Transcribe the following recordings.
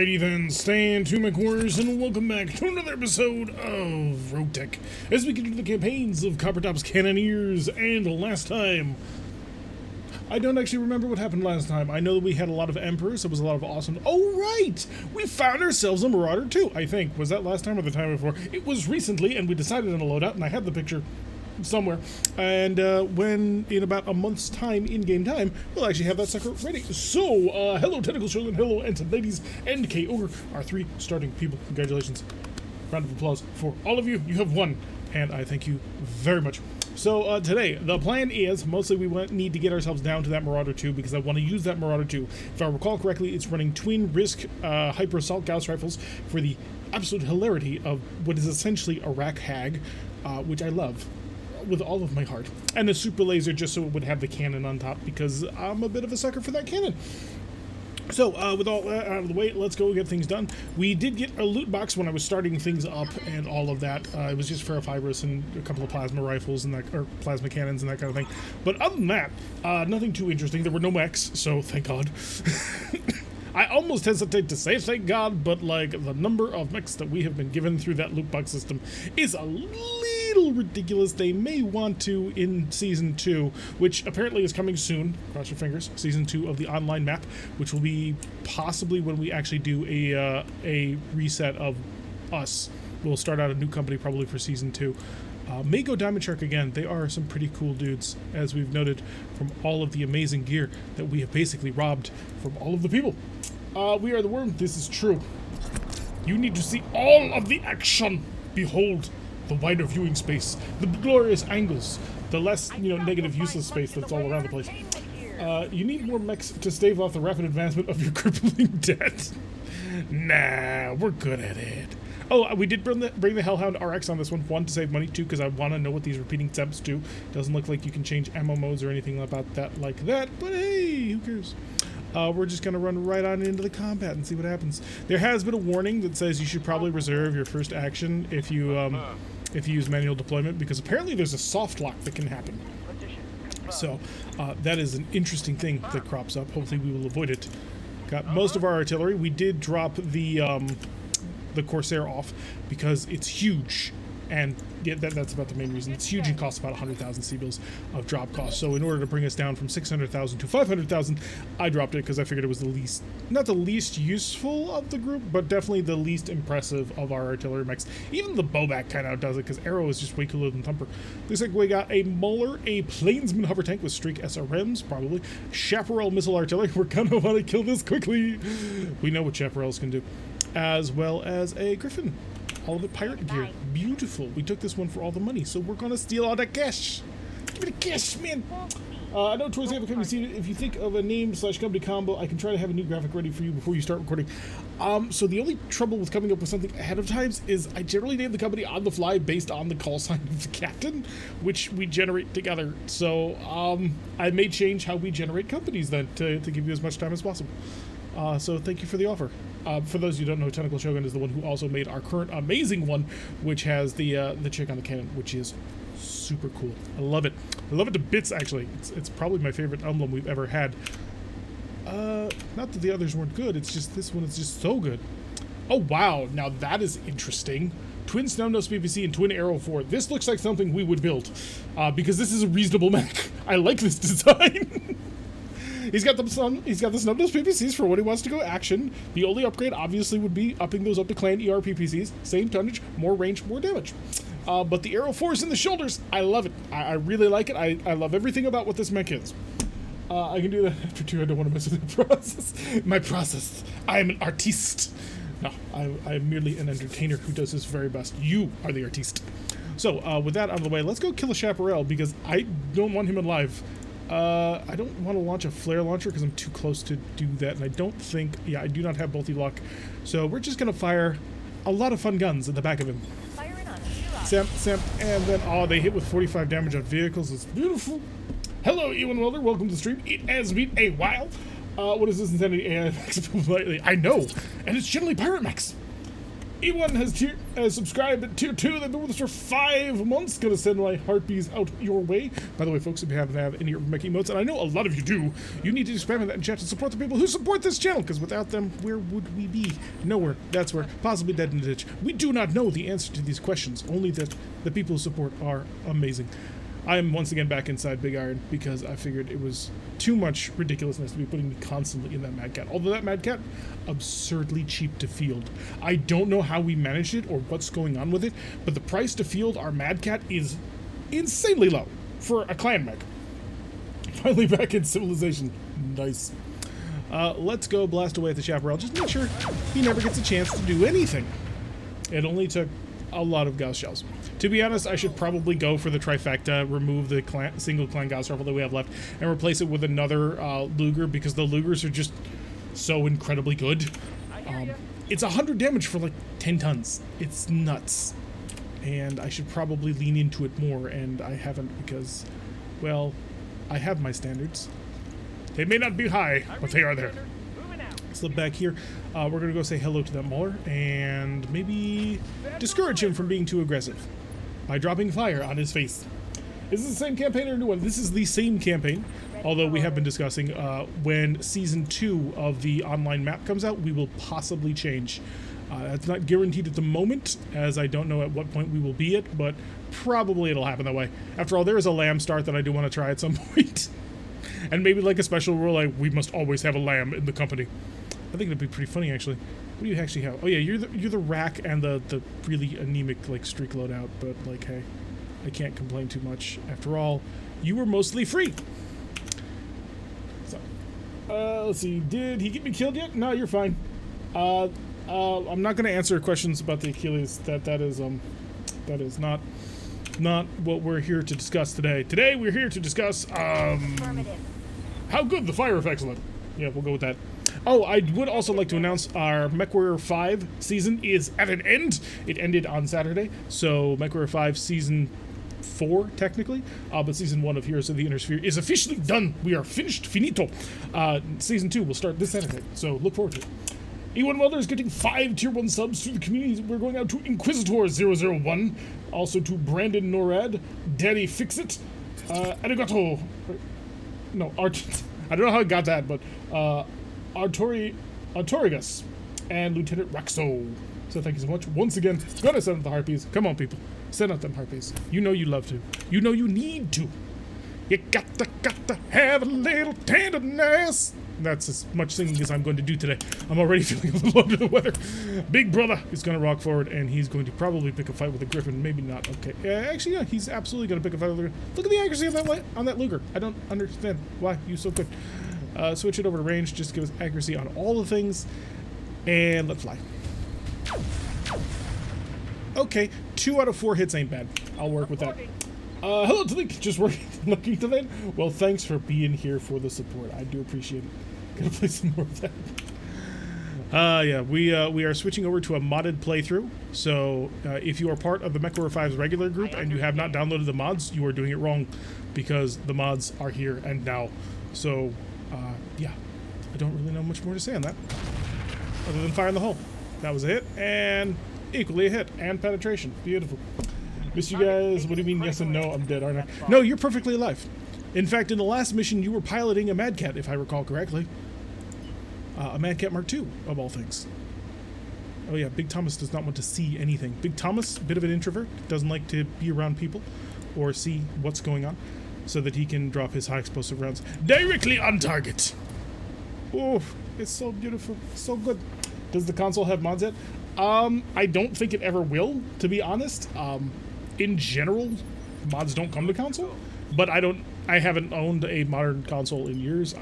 Alrighty then, stand to my corners and welcome back to another episode of RogueTech as we continue the campaigns of Coppertop's Cannoneers. And last time, I don't actually remember what happened last time. I know that we had a lot of Emperors, there was a lot of awesome... Oh right! We found ourselves a Marauder too, I think. Was that last time or the time before? It was recently, and we decided on a loadout, and I had the picture somewhere, and when in about a month's time, in-game time, we'll actually have that sucker ready. So, hello Tentacle Shogun, hello Ensign Ladies, and K-Ogre, our 3 starting people. Congratulations. Round of applause for all of you. You have won, and I thank you very much. So, today, the plan is, mostly we need to get ourselves down to that Marauder 2, because I want to use that Marauder 2. If I recall correctly, it's running twin Risk Hyper Assault Gauss rifles for the absolute hilarity of what is essentially a rack hag, which I love with all of my heart, and a super laser just so it would have the cannon on top, because I'm a bit of a sucker for that cannon. So with all that out of the way, let's go get things done. We did get a loot box when I was starting things up and all of that. It was just ferrofibrous and a couple of plasma rifles and that, or plasma cannons and that kind of thing. But other than that, nothing too interesting. There were no mechs, so thank God. I almost hesitate to say thank God, but like the number of mechs that we have been given through that loot box system is a little ridiculous. They may want to in Season 2, which apparently is coming soon, cross your fingers, Season 2 of the online map, which will be possibly when we actually do a reset of us. We'll start out a new company probably for Season 2. May go Diamond Shark again. They are some pretty cool dudes, as we've noted from all of the amazing gear that we have basically robbed from all of the people. We are the Worm. This is true. You need to see all of the action. Behold the wider viewing space, the glorious angles, the less, negative, useless space that's all around the place. You need more mechs to stave off the rapid advancement of your crippling debt. Nah, we're good at it. Oh, we did bring the Hellhound RX on this one. 1, to save money. 2, because I want to know what these repeating temps do. Doesn't look like you can change ammo modes or anything about that like that, but hey, who cares? We're just going to run right on into the combat and see what happens. There has been a warning that says you should probably reserve your first action if you use manual deployment, because apparently there's a soft lock that can happen. So that is an interesting thing that crops up. Hopefully we will avoid it. Got most of our artillery. We did drop the Corsair off because it's huge, and yeah, that's about the main reason. It's huge and costs about 100,000 C-bills of drop cost. So in order to bring us down from 600,000 to 500,000, I dropped it because I figured it was the least, not the least useful of the group, but definitely the least impressive of our artillery mechs. Even the Bowback kind of does it, because Arrow is just way cooler than Thumper. Looks like we got a Muller, a Plainsman hover tank with Streak SRMs, probably. Chaparral missile artillery. We're gonna want to kill this quickly. We know what Chaparrals can do. As well as a Griffin. All of it pirate gear. Beautiful. We took this one for all the money, so we're gonna steal all that cash. Give me the cash, man. I know towards the end of the company, if you think of a name/company combo, I can try to have a new graphic ready for you before you start recording. So the only trouble with coming up with something ahead of time is I generally name the company on the fly based on the call sign of the captain, which we generate together. So I may change how we generate companies then to give you as much time as possible. So thank you for the offer. For those who don't know, Tentacle Shogun is the one who also made our current amazing one, which has the chick on the cannon, which is super cool. I love it. I love it to bits, actually. It's probably my favorite emblem we've ever had. Not that the others weren't good, it's just this one is just so good. Oh, wow. Now that is interesting. Twin Snubnose PPC and Twin Arrow 4. This looks like something we would build, because this is a reasonable mech. I like this design. He's got the Snubnose PPCs for when he wants to go action. The only upgrade obviously would be upping those up to Clan ER PPCs. Same tonnage, more range, more damage. But the Arrow 4 is in the shoulders. I love it. I really like it. I love everything about what this mech is. I can do that after 2. I don't want to mess with the process. My process. I am an artiste. No, I am merely an entertainer who does his very best. You are the artiste. So with that out of the way, let's go kill a Chaparral, because I don't want him alive. I don't want to launch a flare launcher because I'm too close to do that, and I don't think, yeah, I do not have multi-lock. So we're just going to fire a lot of fun guns at the back of him. Sam, and then, oh, they hit with 45 damage on vehicles. It's beautiful. Hello, Ewan Welder. Welcome to the stream. It has been a while. What is this insanity AI mechs lately? I know, and it's generally pirate mechs. E1 has subscribed at tier 2. They've been with us for 5 months. Gonna send my heartbeats out your way. By the way, folks, if you happen to have any mech emotes, and I know a lot of you do, you need to spam that in chat to support the people who support this channel, because without them, where would we be? Nowhere. That's where. Possibly dead in a ditch. We do not know the answer to these questions, only that the people who support are amazing. I am once again back inside Big Iron because I figured it was too much ridiculousness to be putting me constantly in that Mad Cat. Although that Mad Cat, absurdly cheap to field. I don't know how we managed it or what's going on with it, but the price to field our Mad Cat is insanely low for a clan mech. Finally back in Civilization. Nice. Let's go blast away at the Chaparral. Just make sure he never gets a chance to do anything. It only took a lot of Gauss shells. To be honest, I should probably go for the trifecta, remove the single clan Gauss rifle that we have left, and replace it with another Luger, because the Lugers are just so incredibly good. It's 100 damage for like 10 tons. It's nuts. And I should probably lean into it more, and I haven't because, well, I have my standards. They may not be high, but they are there. Slip back here. We're going to go say hello to that Mauler and maybe discourage him from being too aggressive by dropping fire on his face. Is this the same campaign or a new one? This is the same campaign, although we have been discussing when Season 2 of the online map comes out, we will possibly change. That's not guaranteed at the moment, as I don't know at what point we will be at, but probably it'll happen that way. After all, there is a lamb start that I do want to try at some point. And maybe like a special rule, like we must always have a lamb in the company. I think it'd be pretty funny, actually. What do you actually have? Oh yeah, you're the rack and the really anemic like streak loadout, but like hey, I can't complain too much. After all, you were mostly free. So, let's see. Did he get me killed yet? No, you're fine. I'm not going to answer questions about the Achilles. That is not what we're here to discuss today. Today we're here to discuss how good the fire effects look. Yeah, we'll go with that. Oh, I would also like to announce our MechWarrior 5 season is at an end. It ended on Saturday, so MechWarrior 5 season 4 technically, but season 1 of Heroes of the Inner Sphere is officially done. We are finished, finito. Season 2 will start this Saturday, so look forward to it. E1 Welder is getting 5 tier 1 subs through the community. We're going out to Inquisitor001, also to Brandon Norad, Daddy Fixit, Arigato. No, Art. I don't know how I got that, but Artorigas and Lieutenant Raxo. So thank you so much. Once again, gotta send out the harpies. Come on, people. Send out them harpies. You know you love to. You know you need to. You gotta have a little tenderness. That's as much singing as I'm going to do today. I'm already feeling a little under the weather. Big brother is going to rock forward, and he's going to probably pick a fight with a Griffin. Maybe not. Okay. Actually, yeah, he's absolutely going to pick a fight with a Griffin. Look at the accuracy of that on that Luger. I don't understand why you're so good. Switch it over to range. Just give us accuracy on all the things. And let's fly. Okay. 2 out of 4 hits ain't bad. I'll work with that. Hello, Talik. Just looking to that. Well, thanks for being here for the support. I do appreciate it. Gonna play some more of that. Yeah, we are switching over to a modded playthrough. So if you are part of the MechWarrior 5's regular group and you have not downloaded the mods, you are doing it wrong, because the mods are here and now. So yeah, I don't really know much more to say on that, other than fire in the hole. That was a hit, and equally a hit, and penetration. Beautiful. Miss you guys. What do you mean yes and no? I'm dead, aren't I? No, you're perfectly alive. In fact, in the last mission, you were piloting a Mad Cat, if I recall correctly. A Mad Cat Mark II, of all things. Oh yeah, Big Thomas does not want to see anything. Big Thomas, a bit of an introvert, doesn't like to be around people or see what's going on, so that he can drop his high explosive rounds directly on target. Oh, it's so beautiful, so good. Does the console have mods yet? I don't think it ever will, to be honest. In general, mods don't come to console, but I haven't owned a modern console in years.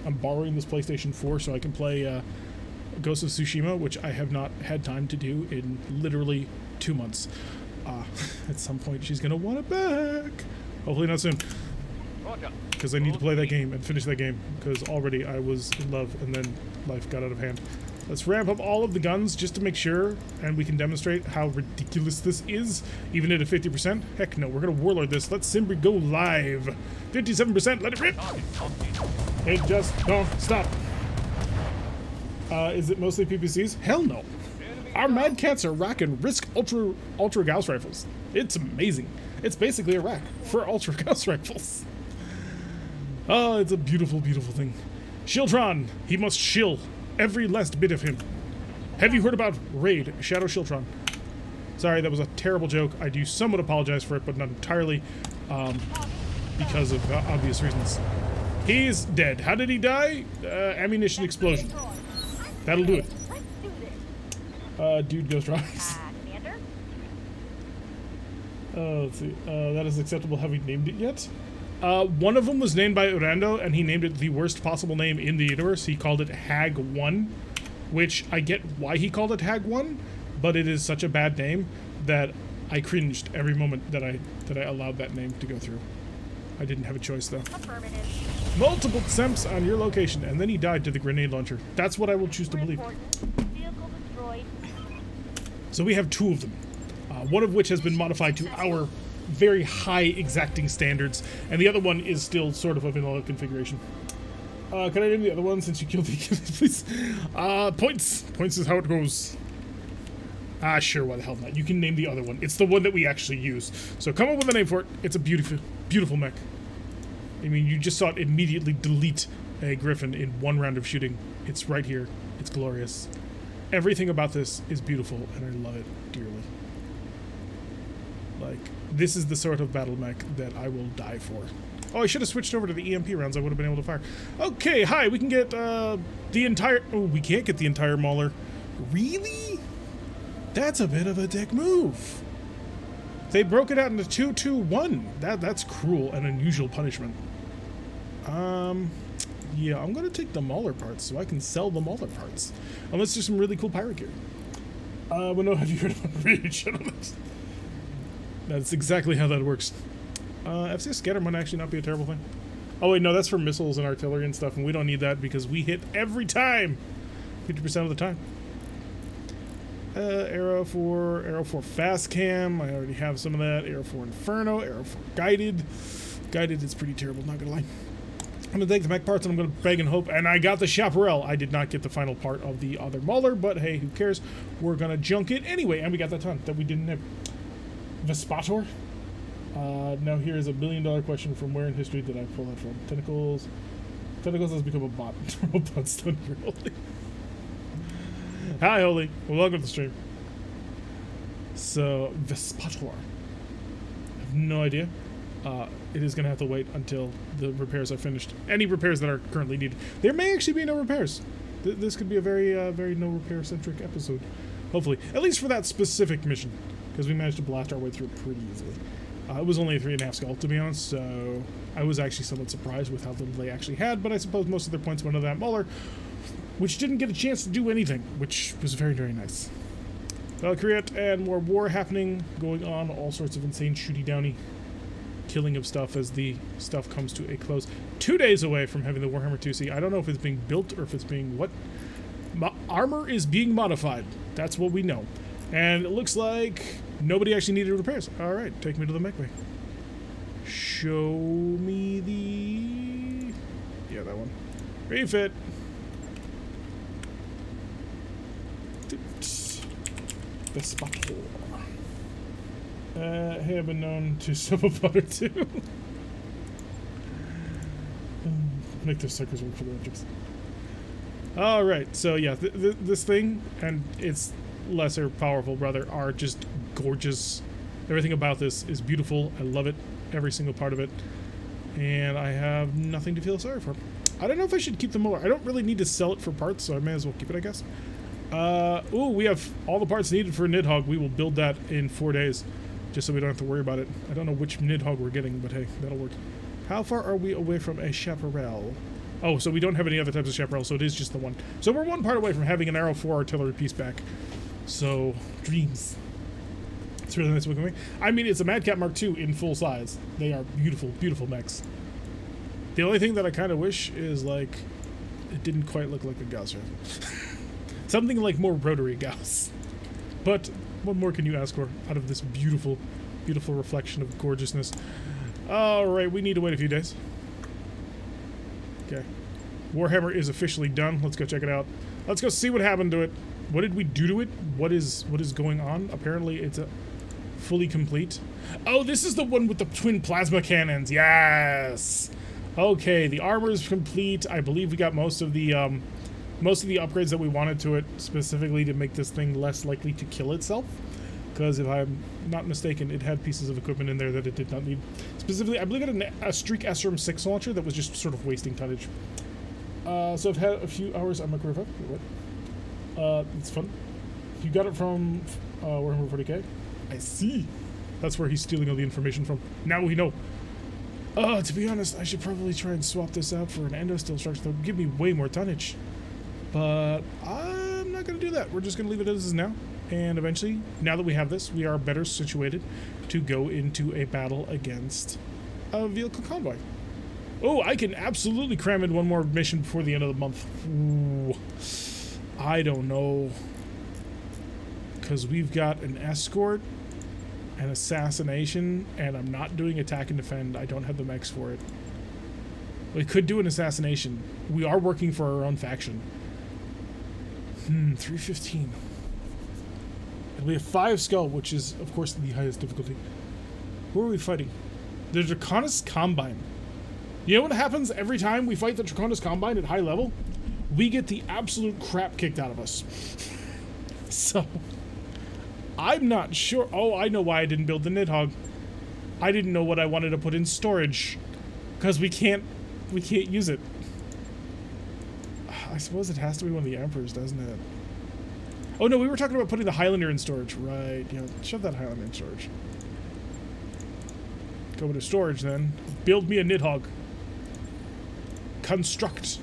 I'm borrowing this PlayStation 4 so I can play Ghost of Tsushima, which I have not had time to do in literally 2 months. At some point she's gonna want it back. Hopefully not soon, because I need to play that game and finish that game, because already I was in love and then life got out of hand. Let's ramp up all of the guns just to make sure, and we can demonstrate how ridiculous this is, even at a 50%. Heck no, we're gonna Warlord this. Let Simbri go live. 57%, let it rip. It just don't stop. Is it mostly PPCs? Hell no. Our Mad Cats are rocking Risk Ultra Gauss rifles. It's amazing. It's basically a rack for Ultra Gauss rifles. Oh, it's a beautiful, beautiful thing. Shiltron, he must shill every last bit of him. Have you heard about Raid Shadow Shiltron? Sorry, that was a terrible joke. I do somewhat apologize for it, but not entirely, because of obvious reasons. He's dead. How did he die? Ammunition explosion. That'll do it. Dude goes rise. Let's see. That is acceptable. Have we named it yet? One of them was named by Urando, and he named it the worst possible name in the universe. He called it Hag 1, which I get why he called it Hag 1, but it is such a bad name that I cringed every moment that I allowed that name to go through. I didn't have a choice, though. Multiple attempts on your location, and then he died to the grenade launcher. That's what I will choose to believe. So we have 2 of them, one of which has been modified to our very high exacting standards, and the other one is still sort of a vanilla configuration. Can I name the other one since you killed the please? Points. Points is how it goes. Sure, why the hell not? You can name the other one. It's the one that we actually use. So come up with a name for it. It's a beautiful, beautiful mech. I mean, you just saw it immediately delete a Griffin in 1 round of shooting. It's right here. It's glorious. Everything about this is beautiful, and I love it dearly. Like, this is the sort of battle mech that I will die for. Oh, I should have switched over to the EMP rounds. I would have been able to fire. Okay, hi, we can get the entire... Oh, we can't get the entire Mauler. Really? That's a bit of a dick move. They broke it out into 2-2-1. That's cruel and unusual punishment. Yeah, I'm gonna take the Mauler parts so I can sell the Mauler parts. Unless there's some really cool pirate gear. But no, have you heard about Rage? That's exactly how that works. FCS scatter might actually not be a terrible thing. Oh wait, no, that's for missiles and artillery and stuff, and we don't need that because we hit every time. 50% of the time. Arrow for fast cam. I already have some of that. Arrow for Inferno. Arrow for guided. Guided is pretty terrible, not gonna lie. I'm gonna take the mech parts and I'm gonna beg and hope. And I got the Chaparral. I did not get the final part of the other Mauler, but hey, who cares? We're gonna junk it anyway, and we got that ton that we didn't have. Vespator. Now here is a $1 billion question: from where in history did I pull that from? Tentacles. Tentacles has become a bot. Robot's done for Holy. Hi, Holy. Welcome to the stream. So, Vespator. I have no idea. It is going to have to wait until the repairs are finished. Any repairs that are currently needed. There may actually be no repairs. This could be a very, very no repair-centric episode. Hopefully. At least for that specific mission. Because we managed to blast our way through it pretty easily. It was only a 3.5 skull, to be honest, so I was actually somewhat surprised with how little they actually had, but I suppose most of their points went to that Mauler, which didn't get a chance to do anything, which was very, very nice. Valkyriet and more war happening, going on, all sorts of insane shooty-downy killing of stuff as the stuff comes to a close. 2 days away from having the Warhammer 2C. I don't know if it's being built or if it's being what? Armor is being modified. That's what we know. And it looks like nobody actually needed repairs. Alright, take me to the mech bay. Show me the... Yeah, that one. Refit. The spot. Hey, I've been known to sub a butter too. Make those suckers work for the objects. Alright, so yeah, this thing, and its lesser powerful brother, are just gorgeous. Everything about this is beautiful. I love it. Every single part of it. And I have nothing to feel sorry for. I don't know if I should keep the Mauler. I don't really need to sell it for parts, so I may as well keep it, I guess. Ooh, we have all the parts needed for a Nidhogg. We will build that in 4 days, just so we don't have to worry about it. I don't know which Nidhogg we're getting, but hey, that'll work. How far are we away from a Chaparral? Oh, so we don't have any other types of Chaparral, so it is just the one. So we're one part away from having an Arrow 4 artillery piece back. So, dreams. It's really nice looking thing. I mean, it's a Mad Cat Mark II in full size. They are beautiful, beautiful mechs. The only thing that I kind of wish is, like, it didn't quite look like a Gauss rifle. Something like more rotary Gauss. But what more can you ask for out of this beautiful, beautiful reflection of gorgeousness? Alright, we need to wait a few days. Okay. Warhammer is officially done. Let's go check it out. Let's go see what happened to it. What did we do to it? What is going on? Apparently it's a fully complete. Oh, this is the one with the twin plasma cannons. Yes. Okay, the armor is complete. I believe we got most of the upgrades that we wanted to it, specifically to make this thing less likely to kill itself. Because if I'm not mistaken, it had pieces of equipment in there that it did not need. Specifically, I believe it had a Streak SRM-6 launcher that was just sort of wasting tonnage. So I've had a few hours on my career. What? It's fun. You got it from Warhammer 40k? I see. That's where he's stealing all the information from. Now we know. To be honest, I should probably try and swap this out for an endosteel structure that would give me way more tonnage. But I'm not going to do that. We're just going to leave it as is now. And eventually, now that we have this, we are better situated to go into a battle against a vehicle convoy. Oh, I can absolutely cram in one more mission before the end of the month. Ooh, I don't know. Because we've got an escort, an assassination, and I'm not doing attack and defend. I don't have the mechs for it. We could do an assassination. We are working for our own faction. 315. And we have 5 skull, which is, of course, the highest difficulty. Who are we fighting? The Draconis Combine. You know what happens every time we fight the Draconis Combine at high level? We get the absolute crap kicked out of us. So, I'm not sure. Oh, I know why I didn't build the Nidhogg. I didn't know what I wanted to put in storage. Because we can't use it. I suppose it has to be one of the Emperors, doesn't it? Oh no, we were talking about putting the Highlander in storage. Right, yeah, shove that Highlander in storage. Go to storage then. Build me a Nidhogg. Construct.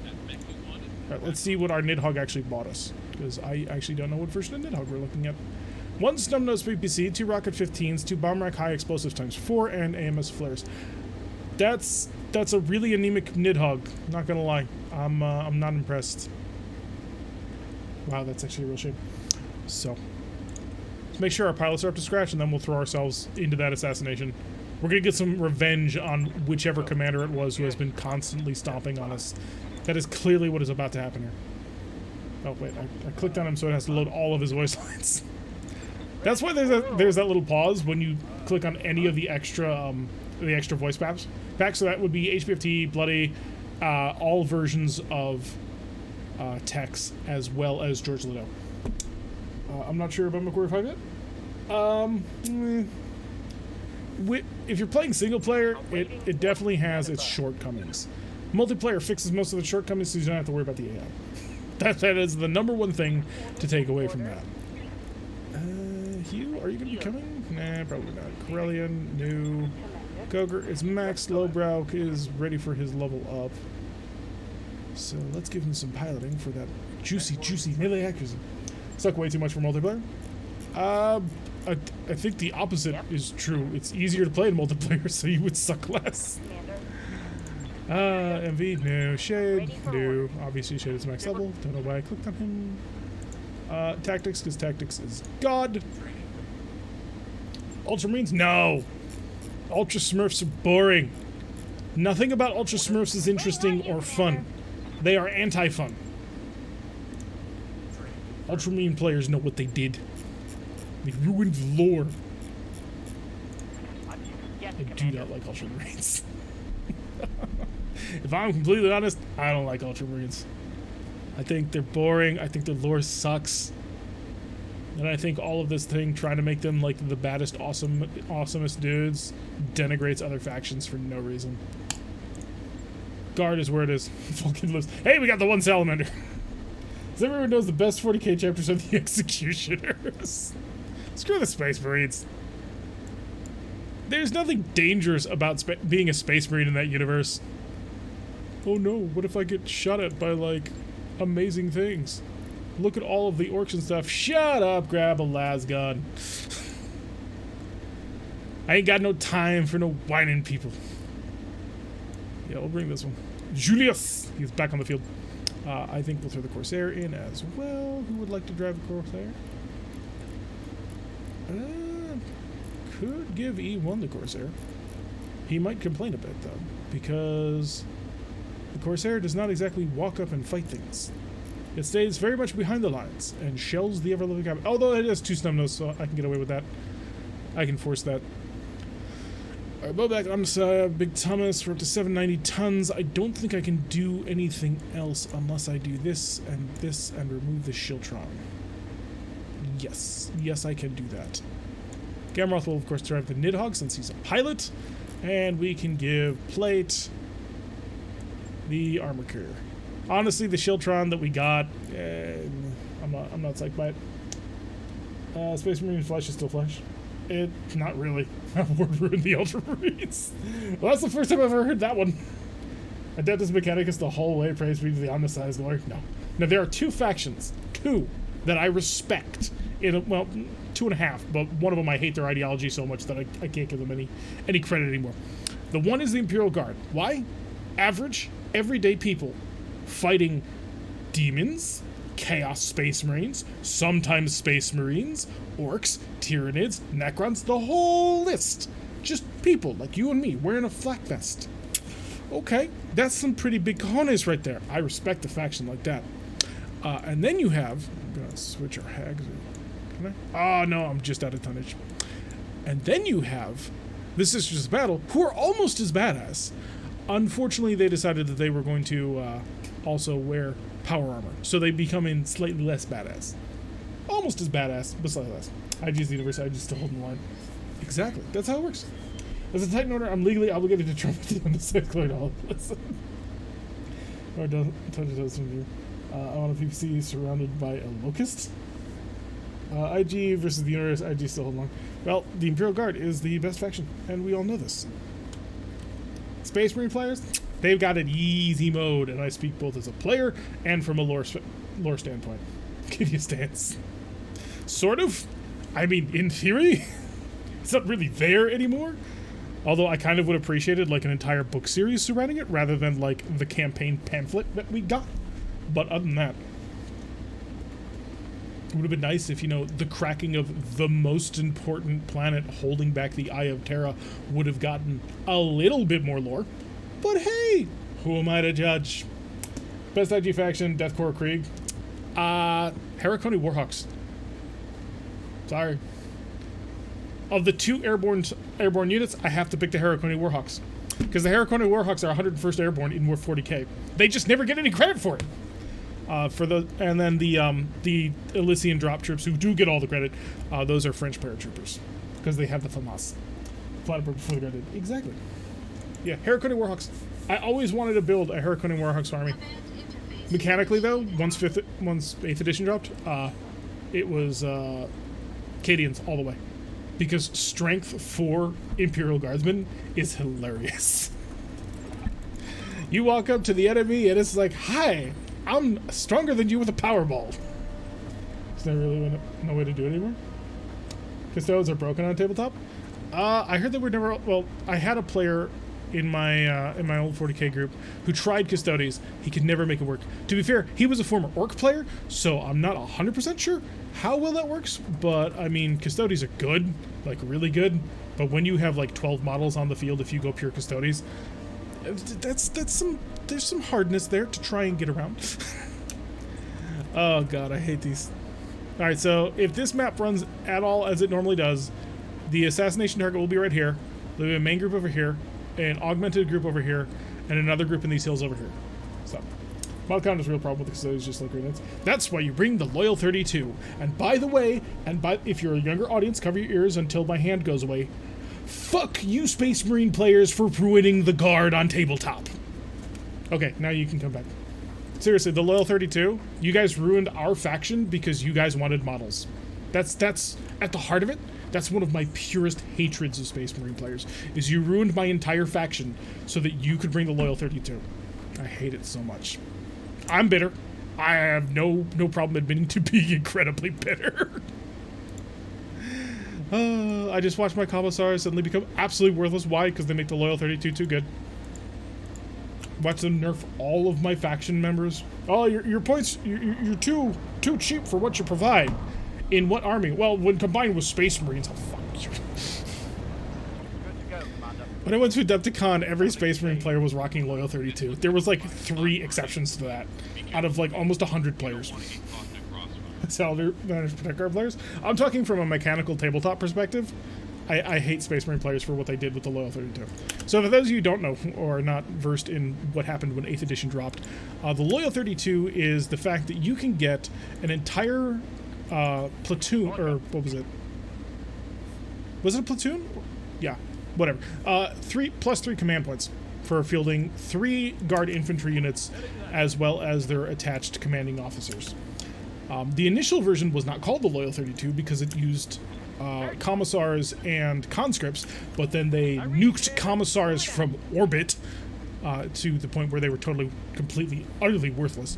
Alright, let's see what our Nidhogg actually bought us. Because I actually don't know what version of Nidhogg we're looking at. 1 Snubnose PPC, 2 Rocket 15s, 2 Bomb Rack High Explosives ×4, and AMS Flares. That's a really anemic Nidhogg, not gonna lie. I'm not impressed. Wow, that's actually a real shame. So, let's make sure our pilots are up to scratch, and then we'll throw ourselves into that assassination. We're gonna get some revenge on whichever commander it was who has been constantly stomping on us. That is clearly what is about to happen here. Oh wait, I clicked on him so it has to load all of his voice lines. That's why there's that little pause when you click on any of the extra voice packs. So that would be HPFT, Bloody, all versions of Tex, as well as George Lido. I'm not sure about McQuarrie 5 yet. If you're playing single player, it definitely has its shortcomings. Multiplayer fixes most of the shortcomings, so you don't have to worry about the AI. That is the #1 thing to take away from that. Hugh, are you going to be coming? Nah, probably not. Corellian, new. Gogurt is max. Lowbrow is ready for his level up. So let's give him some piloting for that juicy melee accuracy. Suck way too much for multiplayer. I think the opposite is true. It's easier to play in multiplayer, so you would suck less. MV, no. Shade, no. Obviously Shade is max level. Don't know why I clicked on him. Tactics, because Tactics is God. Ultramarines? No! Ultra Smurfs are boring. Nothing about Ultra Smurfs is interesting or fun. They are anti-fun. Ultramarine players know what they did. They ruined lore. I do not like Ultramarines. If I'm completely honest, I don't like Ultramarines. I think they're boring. I think their lore sucks. And I think all of this thing, trying to make them like the baddest, awesomest dudes, denigrates other factions for no reason. Guard is where it is. Vulcan lives. Hey, we got the 1 Salamander. Because everyone knows the best 40k chapters are the Executioners. Screw the Space Marines. There's nothing dangerous about being a Space Marine in that universe. Oh no, what if I get shot at by, like, amazing things? Look at all of the orcs and stuff. Shut up, grab a las gun. I ain't got no time for no whining people. Yeah, we'll bring this one. Julius! He's back on the field. I think we'll throw the Corsair in as well. Who would like to drive the Corsair? Could give E1 the Corsair. He might complain a bit, though, because the Corsair does not exactly walk up and fight things. It stays very much behind the lines and shells the ever-living cabin. Although it has 2 snub nose, so I can get away with that. I can force that. Alright, Bobak, I'm Big Thomas for up to 790 tons. I don't think I can do anything else unless I do this and remove the Shiltron. Yes. Yes, I can do that. Gamroth will, of course, drive the Nidhogg since he's a pilot. And we can give Plate the armor carrier. Honestly, the Shiltron that we got, I'm not psyched by it. Space Marine Flesh is still Flesh. Not really. Word ruined the Ultramarines. Well, that's the first time I've ever heard that one. Adeptus Mechanicus the whole way, praise be to the omniscience Lord. No. Now, there are 2 factions, 2, that I respect. Well, 2.5, but one of them I hate their ideology so much that I can't give them any credit anymore. The one is the Imperial Guard. Why? Average, everyday people fighting demons, Chaos Space Marines, sometimes Space Marines, Orcs, Tyranids, Necrons, the whole list. Just people like you and me wearing a flak vest. Okay, that's some pretty big cojones right there. I respect a faction like that. And then you have... I'm gonna switch our hags. Can I? Oh, no, I'm just out of tonnage. And then you have the Sisters of Battle, who are almost as badass. Unfortunately, they decided that they were going to also wear power armor, so they become in slightly less badass. Almost as badass, but slightly less. IG's the universe, IG's still holding the line. Exactly, that's how it works. As a Titan Order, I'm legally obligated to trump you on the circular all of this. Or don't touch those from you. I want a PPC surrounded by a locust. IG versus the universe, IG still holding on. Well, the Imperial Guard is the best faction, and we all know this. Space Marine players, they've got an easy mode, and I speak both as a player and from a lore standpoint. Give you a stance. Sort of. I mean, in theory, it's not really there anymore. Although I kind of would appreciate it like an entire book series surrounding it, rather than like the campaign pamphlet that we got. But other than that, it would have been nice if, you know, the cracking of the most important planet holding back the Eye of Terra would have gotten a little bit more lore. But hey, who am I to judge? Best IG faction, Deathcore Krieg. Harakoni Warhawks. Sorry. Of the 2 airborne units, I have to pick the Harakoni Warhawks. Because the Harakoni Warhawks are 101st Airborne in War 40k. They just never get any credit for it. And then the Elysian drop troops, who do get all the credit, those are French paratroopers. Because they have the FAMAS. Flat before the guard did. Exactly. Yeah, Harakoni Warhawks. I always wanted to build a Harakoni Warhawks army. Mechanically, though, once 8th edition dropped, it was Cadians all the way. Because strength for Imperial Guardsmen is hilarious. You walk up to the enemy and it's like, hi, I'm stronger than you with a Powerball. Is there really no way to do it anymore? Custodes are broken on tabletop? I heard they were never... Well, I had a player in my old 40k group who tried Custodes. He could never make it work. To be fair, he was a former Orc player, so I'm not 100% sure how well that works, but I mean, Custodes are good, like really good, but when you have like 12 models on the field, if you go pure Custodes, there's some hardness there to try and get around. Oh god, I hate these. Alright, so if this map runs at all as it normally does, the assassination target will be right here, there'll be a main group over here, an augmented group over here, and another group in these hills over here. So, mod count is a real problem with the Custodes, just like grenades. That's why you bring the Loyal 32. And by the way, if you're a younger audience, cover your ears until my hand goes away. Fuck you Space Marine players for ruining the guard on tabletop. Okay, now you can come back. Seriously, the Loyal 32, you guys ruined our faction because you guys wanted models. That's at the heart of it. That's one of my purest hatreds of Space Marine players, is you ruined my entire faction so that you could bring the Loyal 32. I hate it so much. I'm bitter. I have no problem admitting to being incredibly bitter. I just watched my Commissars suddenly become absolutely worthless. Why? Because they make the Loyal 32 too good. Watch them nerf all of my faction members. Oh, your points, you're too cheap for what you provide. In what army? Well, when combined with Space Marines, oh fuck you. Good to go, Commander. When I went to Adepticon, every Space Marine player was rocking Loyal 32. There was like 3 exceptions to that, out of like almost 100 players. That's how they managed to protect our players. I'm talking from a mechanical tabletop perspective. I hate Space Marine players for what they did with the Loyal 32. So for those of you who don't know, or are not versed in what happened when 8th edition dropped, the Loyal 32 is the fact that you can get an entire platoon, or what was it? Was it a platoon? Yeah, whatever. 3+3 command points for fielding 3 guard infantry units as well as their attached commanding officers. The initial version was not called the Loyal 32 because it used commissars and conscripts, but then they nuked commissars from orbit to the point where they were totally, completely, utterly worthless.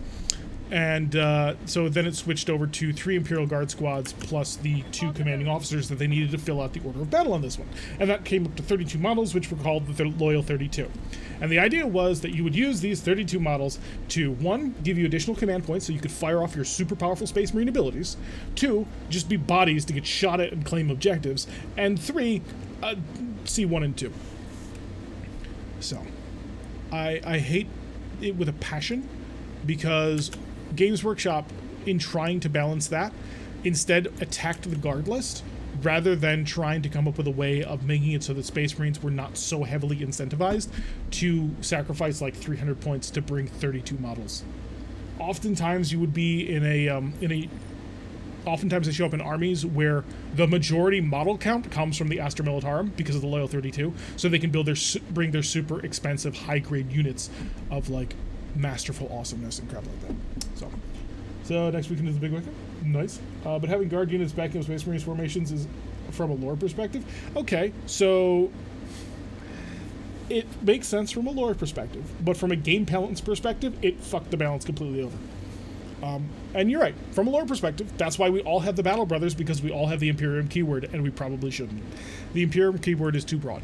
And so then it switched over to 3 Imperial Guard squads plus the 2 commanding officers that they needed to fill out the order of battle on this one. And that came up to 32 models, which were called the Loyal 32. And the idea was that you would use these 32 models to, 1, give you additional command points so you could fire off your super powerful Space Marine abilities, 2, just be bodies to get shot at and claim objectives, and 3, C1 and 2. So, I hate it with a passion because Games Workshop, in trying to balance that, instead attacked the guard list rather than trying to come up with a way of making it so that Space Marines were not so heavily incentivized to sacrifice like 300 points to bring 32 models. Oftentimes you would be oftentimes they show up in armies where the majority model count comes from the Astra Militarum because of the Loyal 32, so they can bring their super expensive high grade units of like masterful awesomeness and crap like that. So next weekend is the big weekend. Nice. But having guard units backing up Space Marines formations is, from a lore perspective, okay, so it makes sense from a lore perspective, but from a game balance perspective, it fucked the balance completely over. And you're right, from a lore perspective, that's why we all have the Battle Brothers, because we all have the Imperium keyword, and we probably shouldn't. The Imperium keyword is too broad.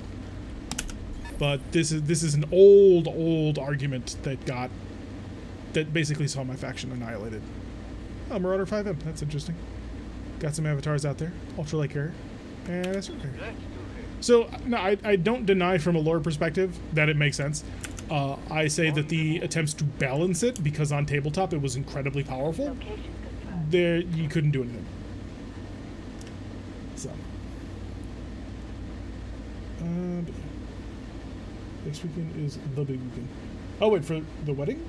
But this is an old argument that basically saw my faction annihilated. Oh, Marauder 5M, that's interesting. Got some avatars out there. Ultralight Carrier. And that's okay. So, no, I don't deny from a lore perspective that it makes sense. I say that the attempts to balance it, because on tabletop it was incredibly powerful, there you couldn't do anything. So. Next weekend is the big weekend. Oh wait, for the wedding?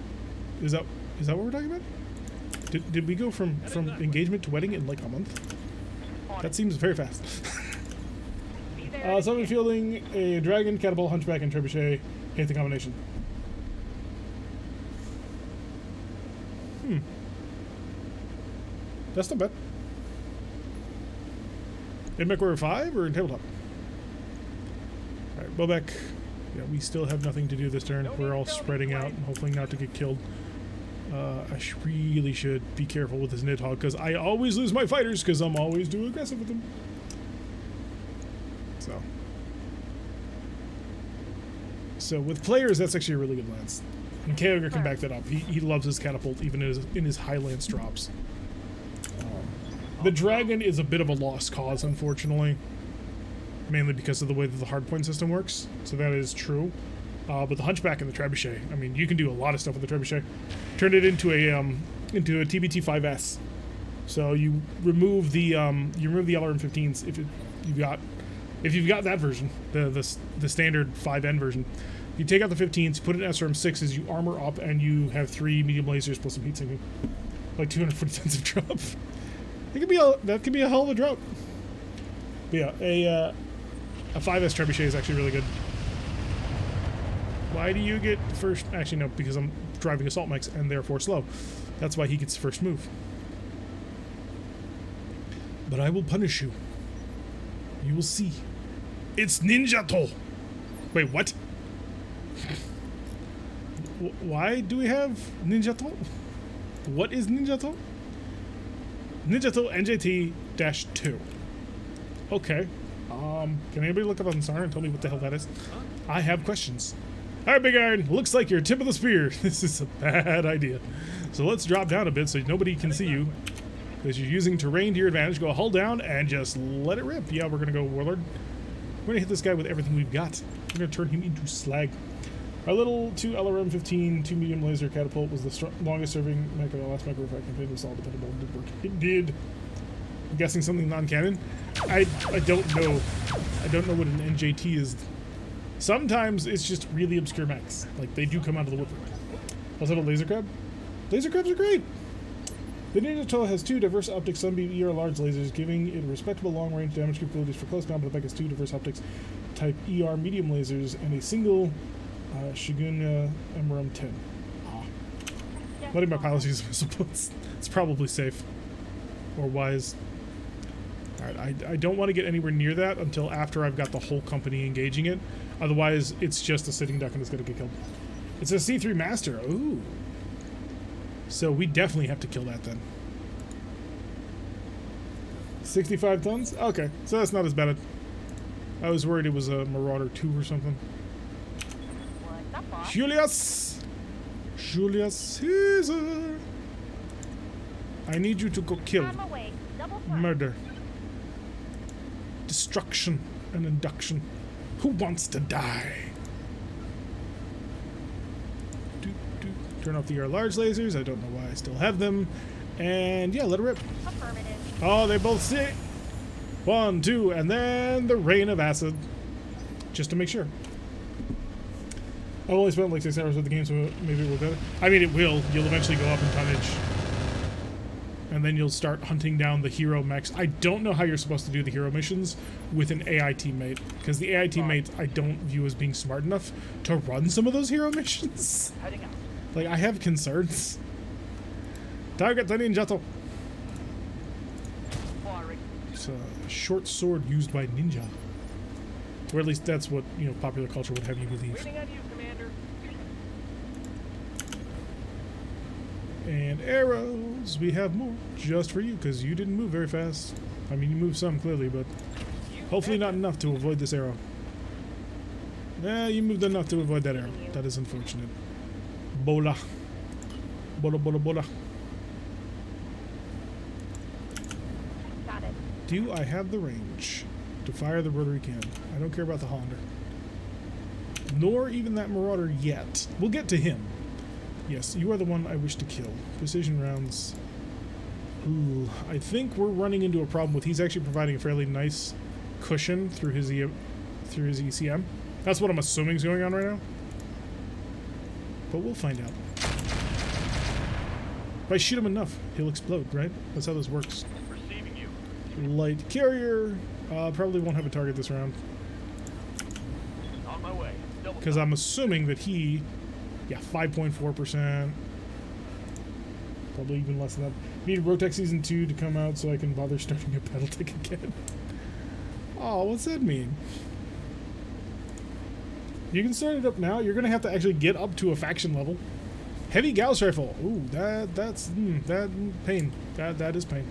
Is that what we're talking about? Did we go from engagement to wedding in like a month? That seems very fast. Someone fielding a dragon, catapult, hunchback, and trebuchet. Hate the combination. That's not bad. In MechWarrior 5 or in tabletop? Alright, Bobek. Yeah, we still have nothing to do this turn. We're all spreading out and hoping not to get killed. I really should be careful with this Nidhogg, because I always lose my fighters because I'm always too aggressive with them. So with players, that's actually a really good lance. And Kyogre can back that up. He loves his catapult even in his high lance drops. The dragon is a bit of a lost cause, unfortunately. Mainly because of the way that the hardpoint system works. So that is true. But the hunchback and the trebuchet, I mean, you can do a lot of stuff with the trebuchet. Turn it into a TBT-5S. So you remove the LRM-15s if you've got that version, the standard 5N version. You take out the 15s, put in SRM-6s, you armor up, and you have 3 medium lasers plus some heat sinking. Like 240 cents of drop. That could be a hell of a drop. But yeah, a 5S trebuchet is actually really good. Why do you get first? Actually, no, because I'm driving assault mechs and therefore slow. That's why he gets first move. But I will punish you. You will see. It's Ninjato! Wait, what? Why do we have Ninjato? What is Ninjato? Ninjato NJT-2. Okay. Can anybody look up on Sar and tell me what the hell that is? I have questions. Alright, Big Iron, looks like you're tip of the spear. This is a bad idea. So let's drop down a bit so nobody can see you. Because you're using terrain to your advantage. Go hull down and just let it rip. Yeah, we're going to go Warlord. We're going to hit this guy with everything we've got. We're going to turn him into slag. Our little 2 LRM-15 2 medium laser catapult was the longest serving mech of the last micro-refract campaign. Was all dependable and did work. It did. I'm guessing something non-canon. I don't know. I don't know what an NJT is. Sometimes it's just really obscure mechs. Like, they do come out of the woodwork. Also, a laser crab. Laser crabs are great. The Ninja Turtle has 2 diverse optics Sunbeam ER large lasers, giving it respectable long-range damage capabilities for close combat. The mech has 2 diverse optics type ER medium lasers and a single Shogun MRM-10. Ah. Letting my pilots use missiles. It's probably safe. Or wise. Alright, I don't want to get anywhere near that until after I've got the whole company engaging it. Otherwise, it's just a sitting duck and it's going to get killed. It's a C3 Master. Ooh. So we definitely have to kill that then. 65 tons? Okay, so that's not as bad. I was worried it was a Marauder 2 or something. Julius! Julius Caesar! I need you to go kill. Murder. Destruction and induction. Who wants to die? Turn off the ER large lasers. I don't know why I still have them. And yeah, let it rip. Oh, they both see. 1, 2, and then the rain of acid. Just to make sure. I've only spent like 6 hours with the game, so maybe it will better. I mean, it will. You'll eventually go up in tonnage. And then you'll start hunting down the hero mechs. I don't know how you're supposed to do the hero missions with an AI teammate. Because the AI teammates I don't view as being smart enough to run some of those hero missions. Like, I have concerns. Target the ninjato. It's a short sword used by ninja. Or at least that's what, you know, popular culture would have you believe. And arrows. We have more just for you, because you didn't move very fast. I mean, you moved some, clearly, but hopefully not enough to avoid this arrow. Nah, you moved enough to avoid that arrow. That is unfortunate. Bola. Bola, bola, bola. Got it. Do I have the range to fire the rotary cannon? I don't care about the Hollander. Nor even that Marauder yet. We'll get to him. Yes, you are the one I wish to kill. Precision rounds. Ooh, I think we're running into a problem with he's actually providing a fairly nice cushion through his ECM. That's what I'm assuming is going on right now. But we'll find out. If I shoot him enough, he'll explode, right? That's how this works. Receiving you. Light carrier. Probably won't have a target this round. On my way. Because I'm assuming that he... Yeah, 5.4%. Probably even less than that. Need RogueTech Season 2 to come out so I can bother starting a BattleTech again. Oh, what's that mean? You can start it up now. You're going to have to actually get up to a faction level. Heavy Gauss Rifle. Ooh, that's pain. That is pain.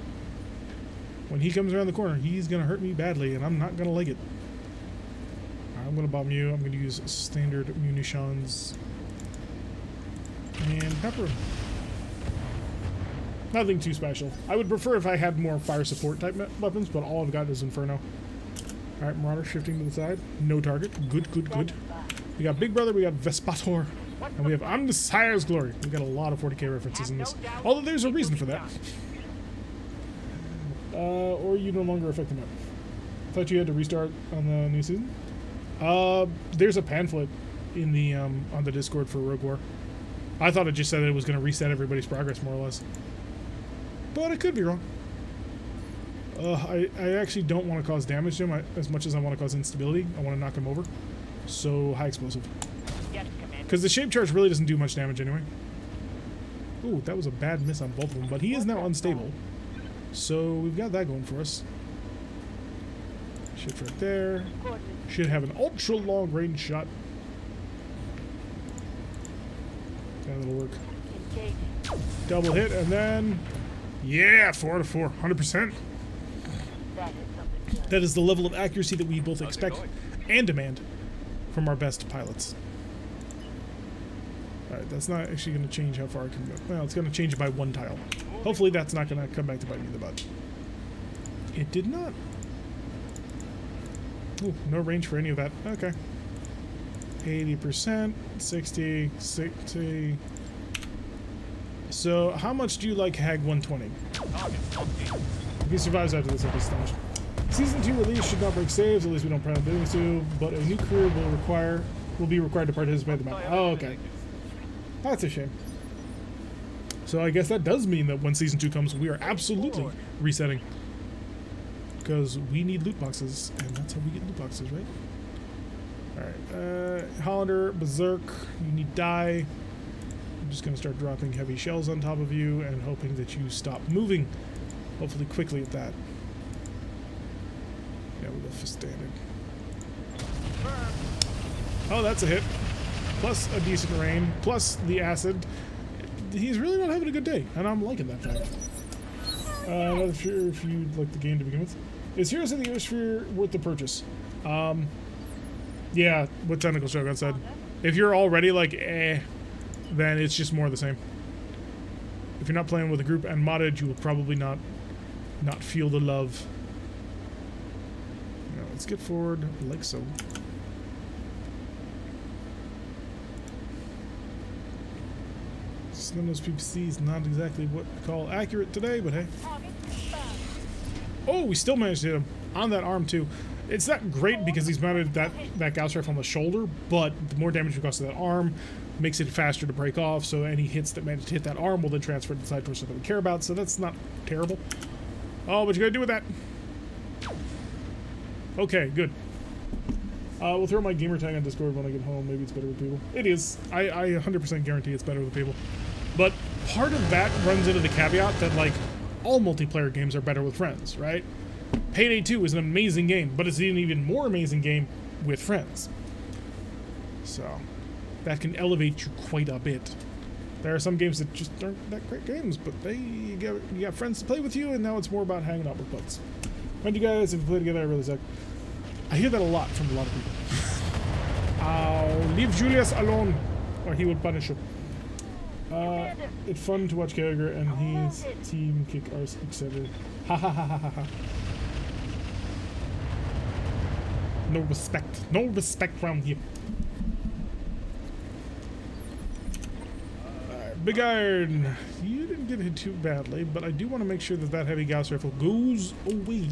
When he comes around the corner, he's going to hurt me badly, and I'm not going to like it. I'm going to bomb you. I'm going to use standard munitions. And pepper him. Nothing too special. I would prefer if I had more fire support type weapons, but all I've got is Inferno. Alright, Marauder shifting to the side. No target. Good, good, good. We got Big Brother, we got Vespator, and we have I'm the Sire's Glory. We got a lot of 40k references in this. Although there's a reason for that. Or you no longer affect the map. Thought you had to restart on the new season? There's a pamphlet in the on the Discord for Rogue War. I thought it just said it was going to reset everybody's progress, more or less. But I could be wrong. I actually don't want to cause damage to him as much as I want to cause instability. I want to knock him over. So, high explosive. Because the shape charge really doesn't do much damage anyway. Ooh, that was a bad miss on both of them. But he is now unstable. So, we've got that going for us. Shift right there. Should have an ultra long range shot. That'll work. Double hit, and then... Yeah, 4 out of 4. 100%. That is the level of accuracy that we both expect and demand from our best pilots. Alright, that's not actually going to change how far I can go. Well, it's going to change it by 1 tile. Hopefully that's not going to come back to bite me in the butt. It did not. Ooh, no range for any of that. Okay. 80%, 60, 60. So how much do you like Hag 120? If he survives after this, I'll be astonished. Season 2 release should not break saves, at least we don't plan on doing so, but a new career will be required to participate in the map. Oh, okay. That's a shame. So I guess that does mean that when Season 2 comes, we are absolutely resetting. Because we need loot boxes, and that's how we get loot boxes, right? Alright, Hollander, Berserk, you need die. I'm just going to start dropping heavy shells on top of you and hoping that you stop moving. Hopefully quickly at that. Yeah, we'll go for standard. Oh, that's a hit. Plus a decent rain, plus the acid. He's really not having a good day, and I'm liking that fact. Not sure if you'd like the game to begin with. Is Heroes of the Earthsphere worth the purchase? Yeah, what Technical Shogun said. If you're already like, then it's just more of the same. If you're not playing with a group and modded, you will probably not feel the love. Now, let's get forward like so. Snow's PPC is not exactly what I call accurate today, but hey. Oh, we still managed to hit him on that arm too. It's not great because he's mounted that Gauss rifle on the shoulder, but the more damage it costs to that arm makes it faster to break off, so any hits that manage to hit that arm will then transfer to the side torso that we care about, so that's not terrible. Oh, what you gonna do with that? Okay, good. We'll throw my gamer tag on Discord when I get home. Maybe it's better with people. It is. I 100% guarantee it's better with people. But part of that runs into the caveat that, like, all multiplayer games are better with friends, right? Payday 2 is an amazing game, but it's an even more amazing game with friends. So, that can elevate you quite a bit. There are some games that just aren't that great games, but you got friends to play with you, and now it's more about hanging out with buds. And you guys, if you play together, I really suck. I hear that a lot from a lot of people. Leave Julius alone, or he will punish you. It's fun to watch Gallagher and his team kick ours, etc. Ha ha ha ha ha ha. No respect. No respect around here. Big Iron, you didn't get hit too badly, but I do want to make sure that heavy Gauss rifle goes away.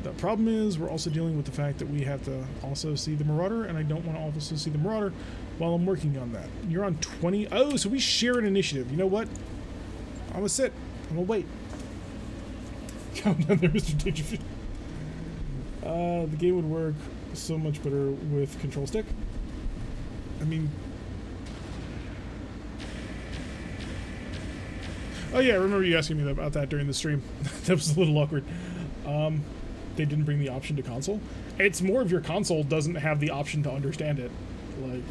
The problem is we're also dealing with the fact that we have to also see the Marauder, and I don't want to also see the Marauder while I'm working on that. You're on 20. Oh, so we share an initiative. You know what? I'm going to sit. I'm going to wait. Calm down there, Mr. Dangerfield. The game would work so much better with control stick. I mean... Oh yeah, I remember you asking me about that during the stream. That was a little awkward. They didn't bring the option to console. It's more of your console doesn't have the option to understand it. Like,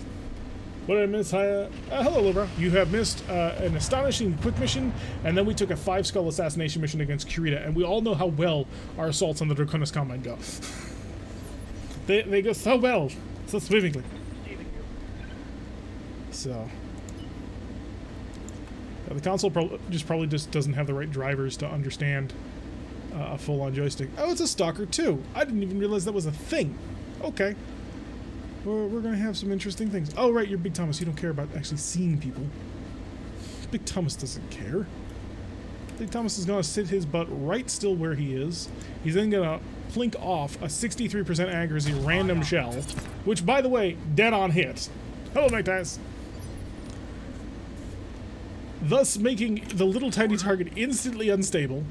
what did I miss? Hello, Libra. You have missed an astonishing quick mission, and then we took a 5-skull assassination mission against Kurita, and we all know how well our assaults on the Draconis Combine go. They go so well, so swimmingly. So... the console probably just doesn't have the right drivers to understand a full-on joystick. Oh, it's a Stalker 2. I didn't even realize that was a thing. Okay. We're going to have some interesting things. Oh, right, you're Big Thomas. You don't care about actually seeing people. Big Thomas doesn't care. Big Thomas is going to sit his butt right still where he is. He's then going to plink off a 63% accuracy random shell, which, by the way, dead-on hit. Hello, Night Dice. Thus making the little tiny target instantly unstable,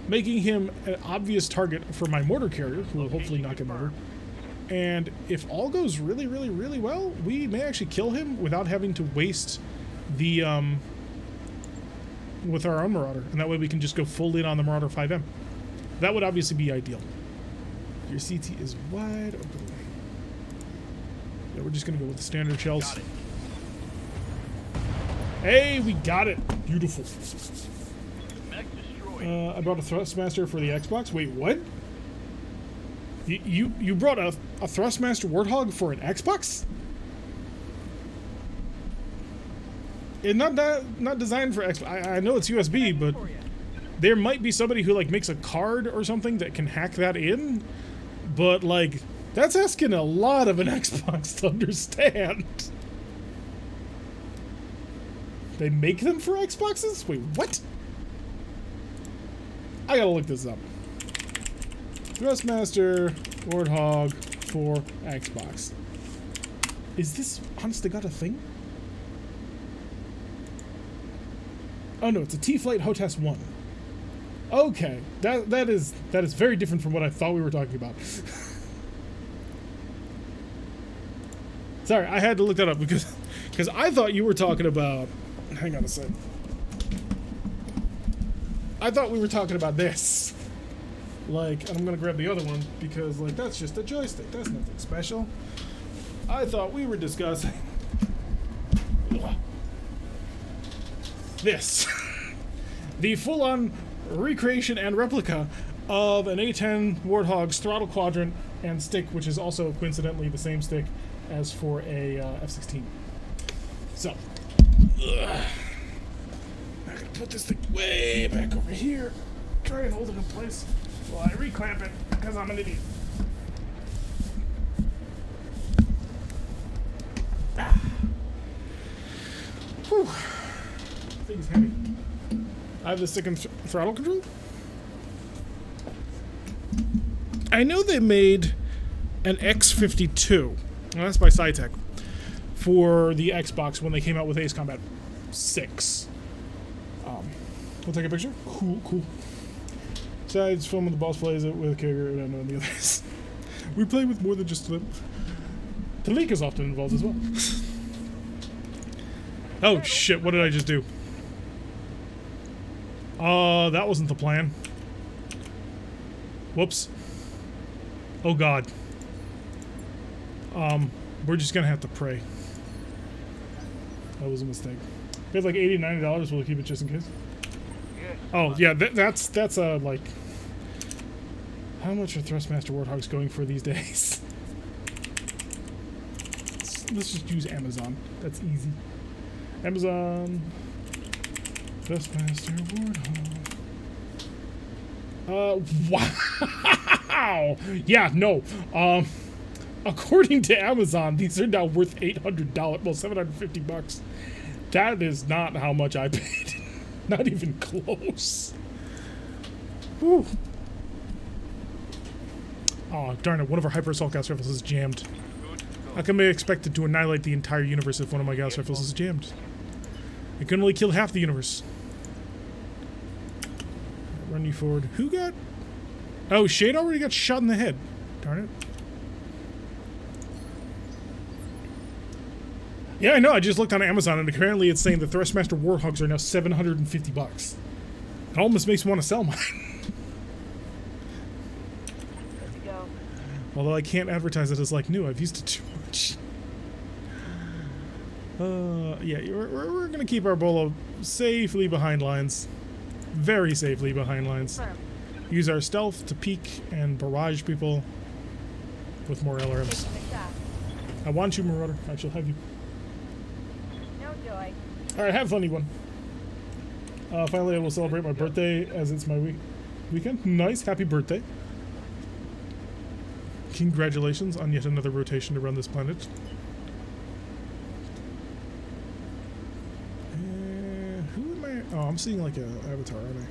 making him an obvious target for my mortar carrier, who will hopefully knock him over. And if all goes really, really, really well, we may actually kill him without having to waste the, with our own Marauder. And that way we can just go full in on the Marauder 5M. That would obviously be ideal. Your CT is wide open. Yeah, we're just going to go with the standard shells. Hey, we got it. Beautiful. I brought a Thrustmaster for the Xbox. Wait, what? You brought a Thrustmaster Warthog for an Xbox? It's not designed for Xbox. I know it's USB, but there might be somebody who like makes a card or something that can hack that in. But like, That's asking a lot of an Xbox to understand. They make them for Xboxes? Wait, what? I gotta look this up. Thrustmaster Warthog for Xbox. Is this honest to God a thing? Oh no, it's a T-Flight HOTAS 1. Okay, that is very different from what I thought we were talking about. Sorry, I had to look that up because I thought you were talking about. Hang on a sec. I thought we were talking about this. Like, and I'm gonna grab the other one because, like, that's just a joystick. That's nothing special. I thought we were discussing this. The full-on recreation and replica of an A-10 Warthog's throttle quadrant and stick, which is also coincidentally the same stick as for a F-16. So, I'm gonna put this thing way back over here. Try and hold it in place while I reclamp it because I'm an idiot. Whew. Thing's heavy. I have the stick and throttle control. I know they made an X52. Well, that's by Cytec for the Xbox when they came out with Ace Combat 6. We'll take a picture. Cool. Besides filming the boss plays it with Kigger and the others. We play with more than just them. Talik is often involved as well. Oh shit, what did I just do? That wasn't the plan. Whoops. Oh god. We're just gonna have to pray. That was a mistake. We have like $80, $90, we'll keep it just in case. Oh, yeah, that's like... How much are Thrustmaster Warthogs going for these days? Let's just use Amazon. That's easy. Amazon... Thrustmaster Warthog. Wow! Yeah, no. According to Amazon, these are now worth $800. Well, $750. That is not how much I paid. Not even close. Whew. Oh, darn it. One of our hyper assault gas rifles is jammed. How can we expect it to annihilate the entire universe if one of my gas rifles is jammed? It can only kill half the universe. Run you forward. Who got... Oh, Shade already got shot in the head. Darn it. Yeah, I know. I just looked on Amazon, and apparently it's saying the Thrustmaster Warthogs are now $750. It almost makes me want to sell mine. Go. Although I can't advertise it as like new. I've used it too much. Yeah, we're gonna keep our Bolo safely behind lines. Very safely behind lines. Firm. Use our stealth to peek and barrage people with more LRMs. Taking a shot. I want you, Marauder. I shall have you. No joy. Alright, have fun, everyone. Finally, I will celebrate my birthday as it's my weekend. Nice, happy birthday. Congratulations on yet another rotation around this planet. Who am I? Oh, I'm seeing like an avatar, aren't I?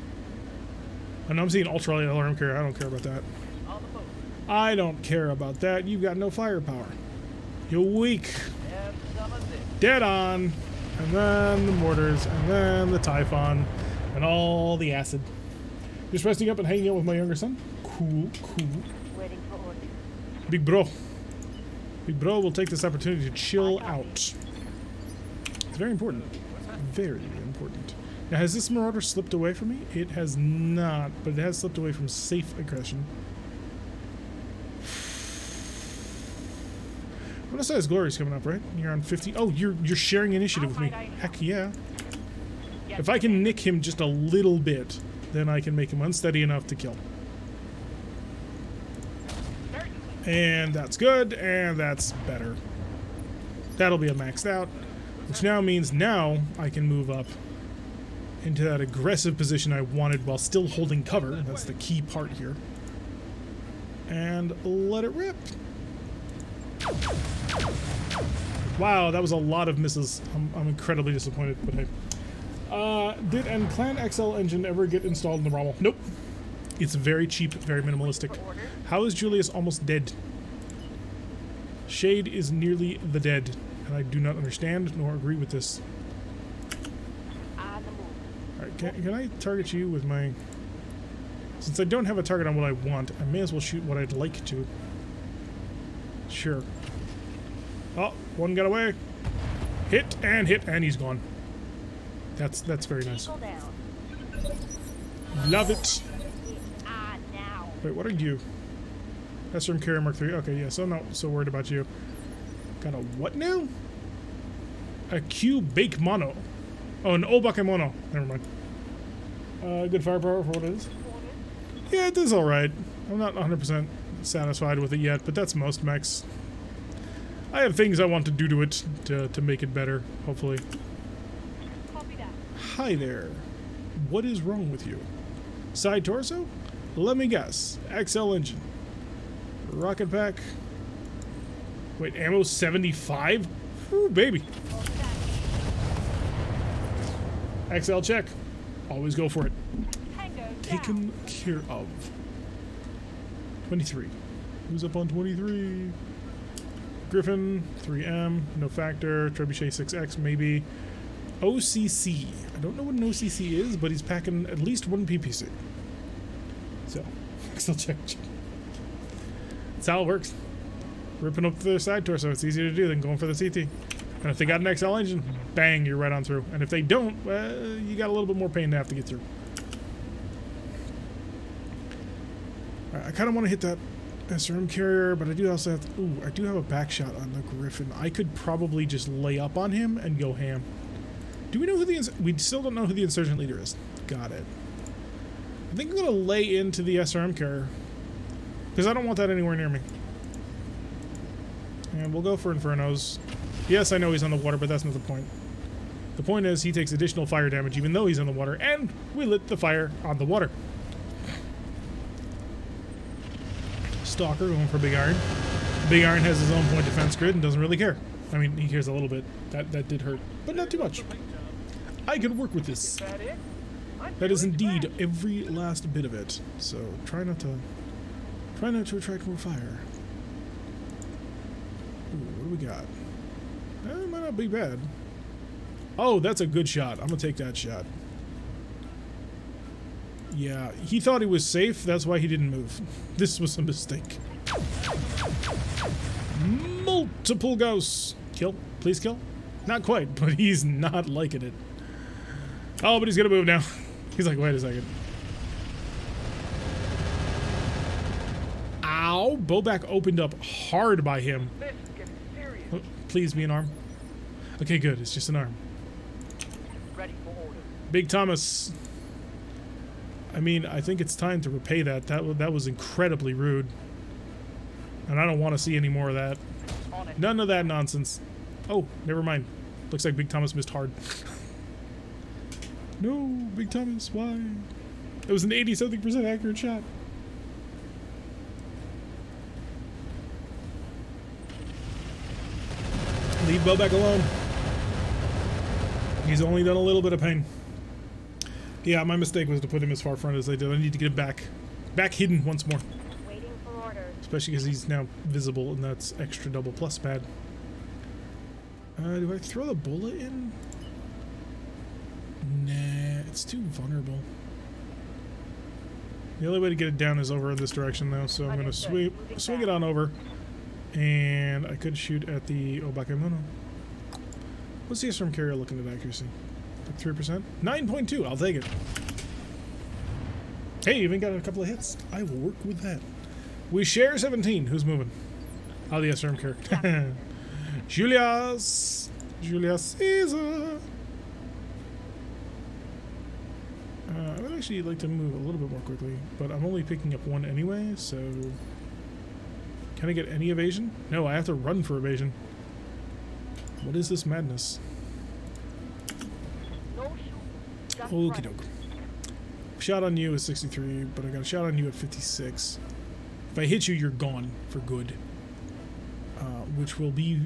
I know I'm seeing ultralight alarm carrier. I don't care about that. I don't care about that. You've got no firepower. You're weak. Dead on. And then the mortars. And then the Typhon. And all the acid. Just resting up and hanging out with my younger son. Cool. Waiting for orders. Big bro. Big bro will take this opportunity to chill out. It's very important. Very important. Now, has this Marauder slipped away from me? It has not, but it has slipped away from safe aggression. Renaissance Glory's coming up, right? You're on 50. Oh, you're sharing initiative with me. Heck yeah. If I can nick him just a little bit, then I can make him unsteady enough to kill. And that's good, and that's better. That'll be a maxed out, which now means now I can move up into that aggressive position I wanted while still holding cover. That's the key part here. And let it rip. Wow, that was a lot of misses. I'm incredibly disappointed, but hey. Did an Clan XL engine ever get installed in the Rommel? Nope. It's very cheap, very minimalistic. How is Julius almost dead? Shade is nearly the dead, and I do not understand nor agree with this. Alright, can I target you with my... Since I don't have a target on what I want, I may as well shoot what I'd like to. Sure. Oh, one got away. Hit, and he's gone. That's very nice. Love it. Wait, what are you? SRM Carrier Mark III. Okay, yeah, so I'm not so worried about you. Got a what now? A Q Bake Mono. Oh, an Obake Mono. Never mind. Good firepower for what it is. Yeah, it is alright. I'm not 100% satisfied with it yet, but that's most mechs. I have things I want to do to it to make it better, hopefully. Hi there. What is wrong with you? Side torso? Let me guess. XL engine. Rocket pack. Wait, ammo 75? Ooh, baby. XL check. Always go for it. Taken care of. 23. Who's up on 23? Griffin, 3M, no factor, Trebuchet 6X maybe. OCC. I don't know what an OCC is, but he's packing at least one PPC. So, XL check. That's how it works. Ripping up the side torso, it's easier to do than going for the CT. And if they got an XL engine, bang, you're right on through. And if they don't, you got a little bit more pain to have to get through. Right, I kind of want to hit that SRM carrier, but I do also have to, ooh, I do have a back shot on the Griffin. I could probably just lay up on him and go ham. Do we know who we still don't know who the insurgent leader is. Got it. I think I'm going to lay into the SRM carrier, because I don't want that anywhere near me. And we'll go for Infernos. Yes, I know he's on the water, but that's not the point. The point is he takes additional fire damage even though he's on the water, and we lit the fire on the water. Stalker going for Big Iron. Big Iron has his own point defense grid and doesn't really care. I mean, he cares a little bit. That did hurt, but not too much. I can work with this. That is indeed every last bit of it. So try not to attract more fire. Ooh, what do we got? It might not be bad. Oh, that's a good shot. I'm gonna take that shot. Yeah, he thought he was safe. That's why he didn't move. This was a mistake. Multiple ghosts. Kill. Please kill. Not quite, but he's not liking it. Oh, but he's gonna move now. He's like, wait a second. Ow! Bowback opened up hard by him. Oh, please be an arm. Okay, good. It's just an arm. Ready for order. Big Thomas. I mean, I think it's time to repay that. That was incredibly rude. And I don't want to see any more of that. None of that nonsense. Oh, never mind. Looks like Big Thomas missed hard. No, Big Thomas, why? It was an 80-something% accurate shot. Leave Bowback alone. He's only done a little bit of pain. Yeah, my mistake was to put him as far front as I did. I need to get him back hidden once more. Waiting for orders. Especially because he's now visible, and that's extra double plus bad. Do I throw the bullet in? Nah, it's too vulnerable. The only way to get it down is over in this direction, though, so I'm going to swing it on over. And I could shoot at the Obake Mono. What's the SRM carrier looking at accuracy? Like 3%? 9.2, I'll take it. Hey, even got a couple of hits. I will work with that. We share 17. Who's moving? Oh, the SRM carrier. Julius Caesar. I would actually like to move a little bit more quickly, but I'm only picking up one anyway, so... Can I get any evasion? No, I have to run for evasion. What is this madness? Okie doke. Shot on you is 63, but I got a shot on you at 56. If I hit you, you're gone for good. which will be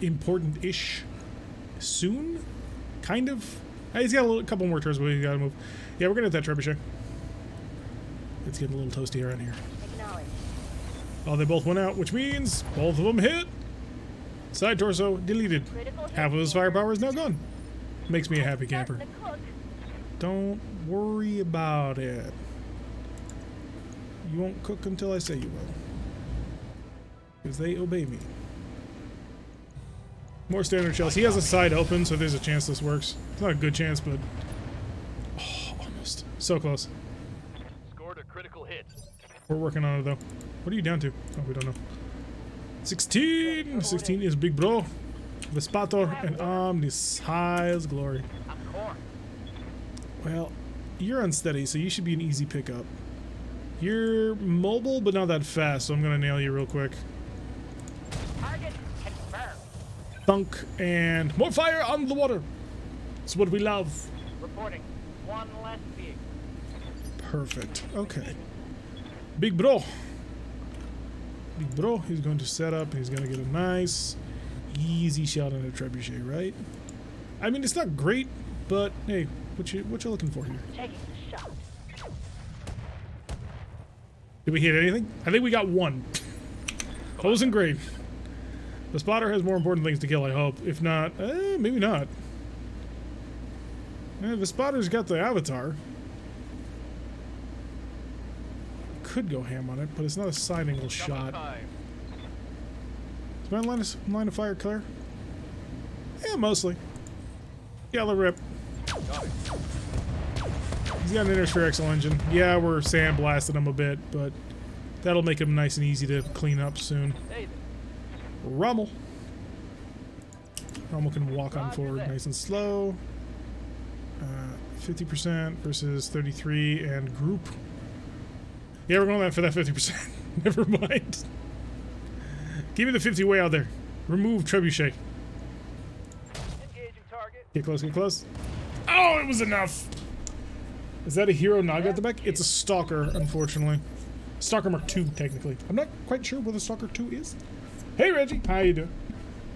important-ish soon, kind of. He's got a couple more turns, but we gotta move. Yeah, we're gonna hit that trebuchet. It's getting a little toasty around here. Acknowledge. Oh, they both went out, which means both of them hit. Side torso deleted. Critical hit. Half of his firepower is now gone. Makes me a happy camper. Starting to cook. Don't worry about it. You won't cook until I say you will. Because they obey me. More standard shells. He has a side open, so there's a chance this works. It's not a good chance, but... Oh, almost. So close. Scored a critical hit. We're working on it, though. What are you down to? Oh, we don't know. 16! 16 is big bro. Vespator and Omnis. High as glory. I'm core. Well, you're unsteady, so you should be an easy pickup. You're mobile, but not that fast, so I'm gonna nail you real quick. Target confirmed. Thunk, and more fire on the water. It's what we love. Reporting. One less vehicle. Perfect. Okay. Big bro. Big bro, he's going to set up, and he's going to get a nice, easy shot on a trebuchet, right? I mean, it's not great, but hey, what you looking for here? Taking the shot. Did we hit anything? I think we got one. That wasn't great. The spotter has more important things to kill, I hope. If not, maybe not. The spotter's got the avatar. Could go ham on it, but it's not a side angle shot. Is my line of fire clear? Yeah, mostly. Yellow rip. Got it. He's got an intersphere engine. Yeah, we're sandblasting him a bit, but that'll make him nice and easy to clean up soon. Hey there. Rommel. Rommel can walk on Roger forward that. nice and slow. 50% versus 33 and group. Yeah, we're going for that 50%. Never mind. Give me the 50 way out there. Remove trebuchet. Engaging target. Get close, get close. Oh, it was enough. Is that a hero Naga at the back? It's a Stalker, unfortunately. Stalker Mark II, technically. I'm not quite sure what a Stalker 2 is. Hey, Reggie. How you doing?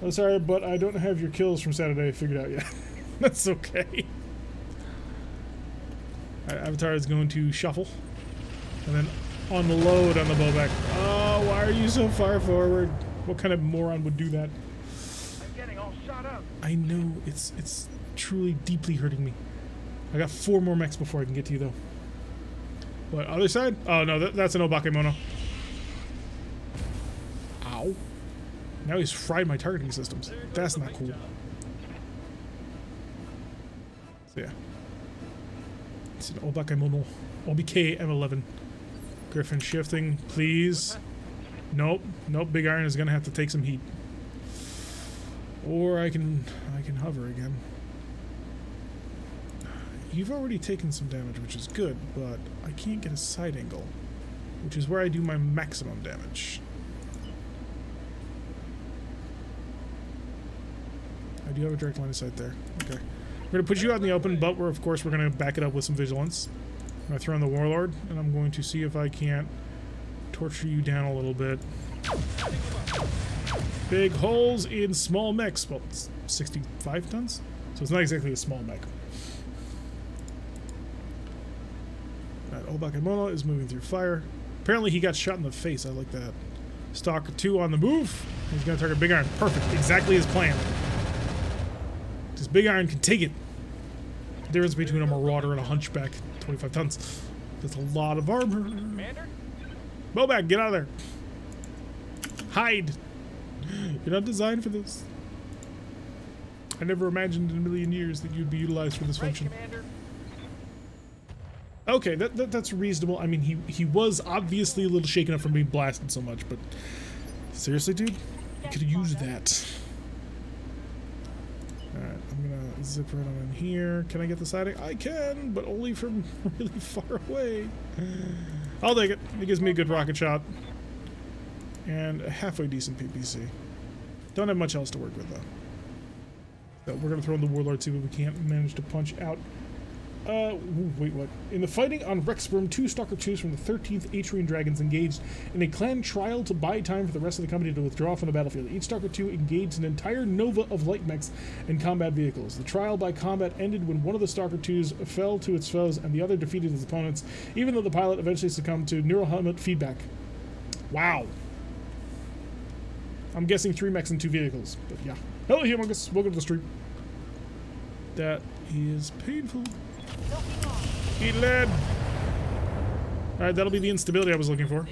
Oh, sorry, but I don't have your kills from Saturday figured out yet. That's okay. Alright, Avatar is going to shuffle. And then unload on the bowback. Oh, why are you so far forward? What kind of moron would do that? I'm getting all shot up. I know, it's truly deeply hurting me. I got 4 more mechs before I can get to you, though. What, other side? Oh, no, that's an Obakemono. Ow. Now he's fried my targeting systems. That's not cool. So, yeah. It's an Obakemono. OBK M11. Griffin shifting, please. Nope. Nope, Big Iron is going to have to take some heat. Or I can hover again. You've already taken some damage, which is good, but I can't get a side angle, which is where I do my maximum damage. I do have a direct line of sight there. Okay. We're going to put you out in the open, but we're going to back it up with some vigilance. I'm going to throw in the Warlord, and I'm going to see if I can't torture you down a little bit. Big holes in small mechs. Well, it's 65 tons, so it's not exactly a small mech. Obakemono is moving through fire. Apparently he got shot in the face. I like that. Stalker 2 on the move. He's going to target Big Iron. Perfect. Exactly as planned. Because Big Iron can take it. The difference between a Marauder and a Hunchback. 25 tons. That's a lot of armor. Commander? Bowback, get out of there. Hide. You're not designed for this. I never imagined in a million years that you'd be utilized for this Right, function. Commander. Okay, that's reasonable. I mean, he was obviously a little shaken up from being blasted so much, but seriously, dude, you could have used that. Alright, I'm gonna zip right on in here. Can I get the siding? I can, but only from really far away. I'll take it. It gives me a good rocket shot. And a halfway decent PPC. Don't have much else to work with, though. So we're gonna throw in the Warlord, see if we can't manage to punch out Wait, what? In the fighting on Rexbrum, 2 Stalker 2s from the 13th Atrian Dragons engaged in a clan trial to buy time for the rest of the company to withdraw from the battlefield. Each Stalker 2 engaged an entire nova of light mechs and combat vehicles. The trial by combat ended when one of the Stalker 2s fell to its foes and the other defeated his opponents, even though the pilot eventually succumbed to neural helmet feedback. Wow. I'm guessing 3 mechs and 2 vehicles, but yeah. Hello, Humongous. Welcome to the stream. That is painful. Eat lead. Alright, that'll be the instability I was looking for.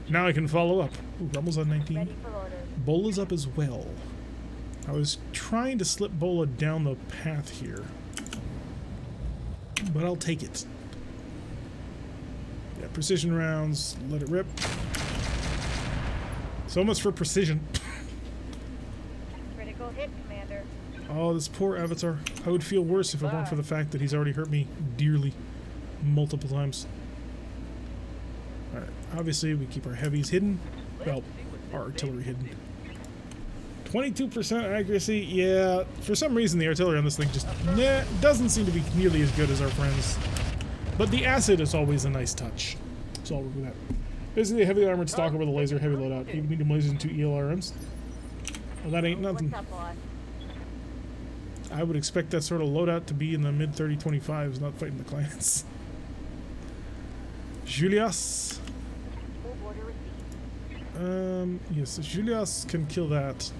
Now I can follow up. Ooh, Rumble's on 19. Ready for orders. Bola's up as well. I was trying to slip Bola down the path here, but I'll take it. Yeah, precision rounds. Let it rip. So much for precision. Critical hit, Commander. Oh, this poor Avatar. I would feel worse if it weren't for the fact that he's already hurt me dearly multiple times. Alright, obviously we keep our heavies hidden. Well, our artillery hidden. 22% accuracy. Yeah, for some reason the artillery on this thing just doesn't seem to be nearly as good as our friends. But the acid is always a nice touch. So I'll work with that. Basically a heavy armored stalker with a laser heavy loadout. Even medium lasers and 2 ELRMs. Well, that ain't nothing. What's up, boss? I would expect that sort of loadout to be in the mid 30-25s, not fighting the clans. Julius. Move order received. Yes, Julius can kill that. Do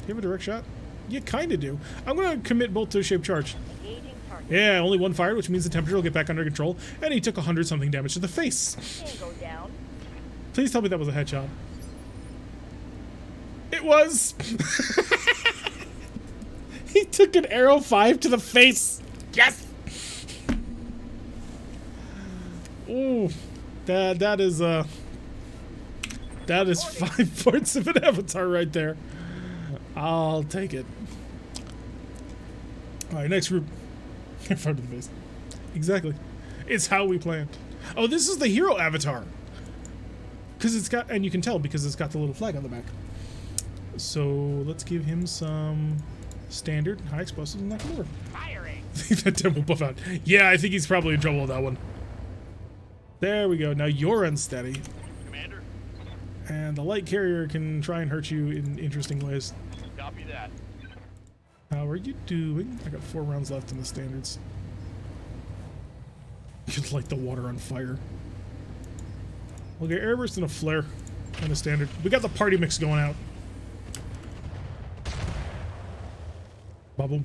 you have a direct shot? You kinda do. I'm gonna commit bolt to shape charge. Engaging target. Yeah, only one fired, which means the temperature will get back under control, and he took 100-something damage to the face. Can't go down. Please tell me that was a headshot. It was! He took an arrow 5 to the face! Yes! Ooh. That is 5 points of an avatar right there. I'll take it. Alright, next group. In front of the base. Exactly. It's how we planned. Oh, this is the hero avatar. Because it's got, and you can tell because it's got the little flag on the back. So let's give him some standard high explosives and knock him over. Firing. That temple buff out. Yeah, I think he's probably in trouble with that one. There we go. Now you're unsteady. Commander. And the light carrier can try and hurt you in interesting ways. Copy that. How are you doing? I got 4 rounds left in the standards. You could light the water on fire. We'll get airburst and a flare on the standard. We got the party mix going out. Bubble.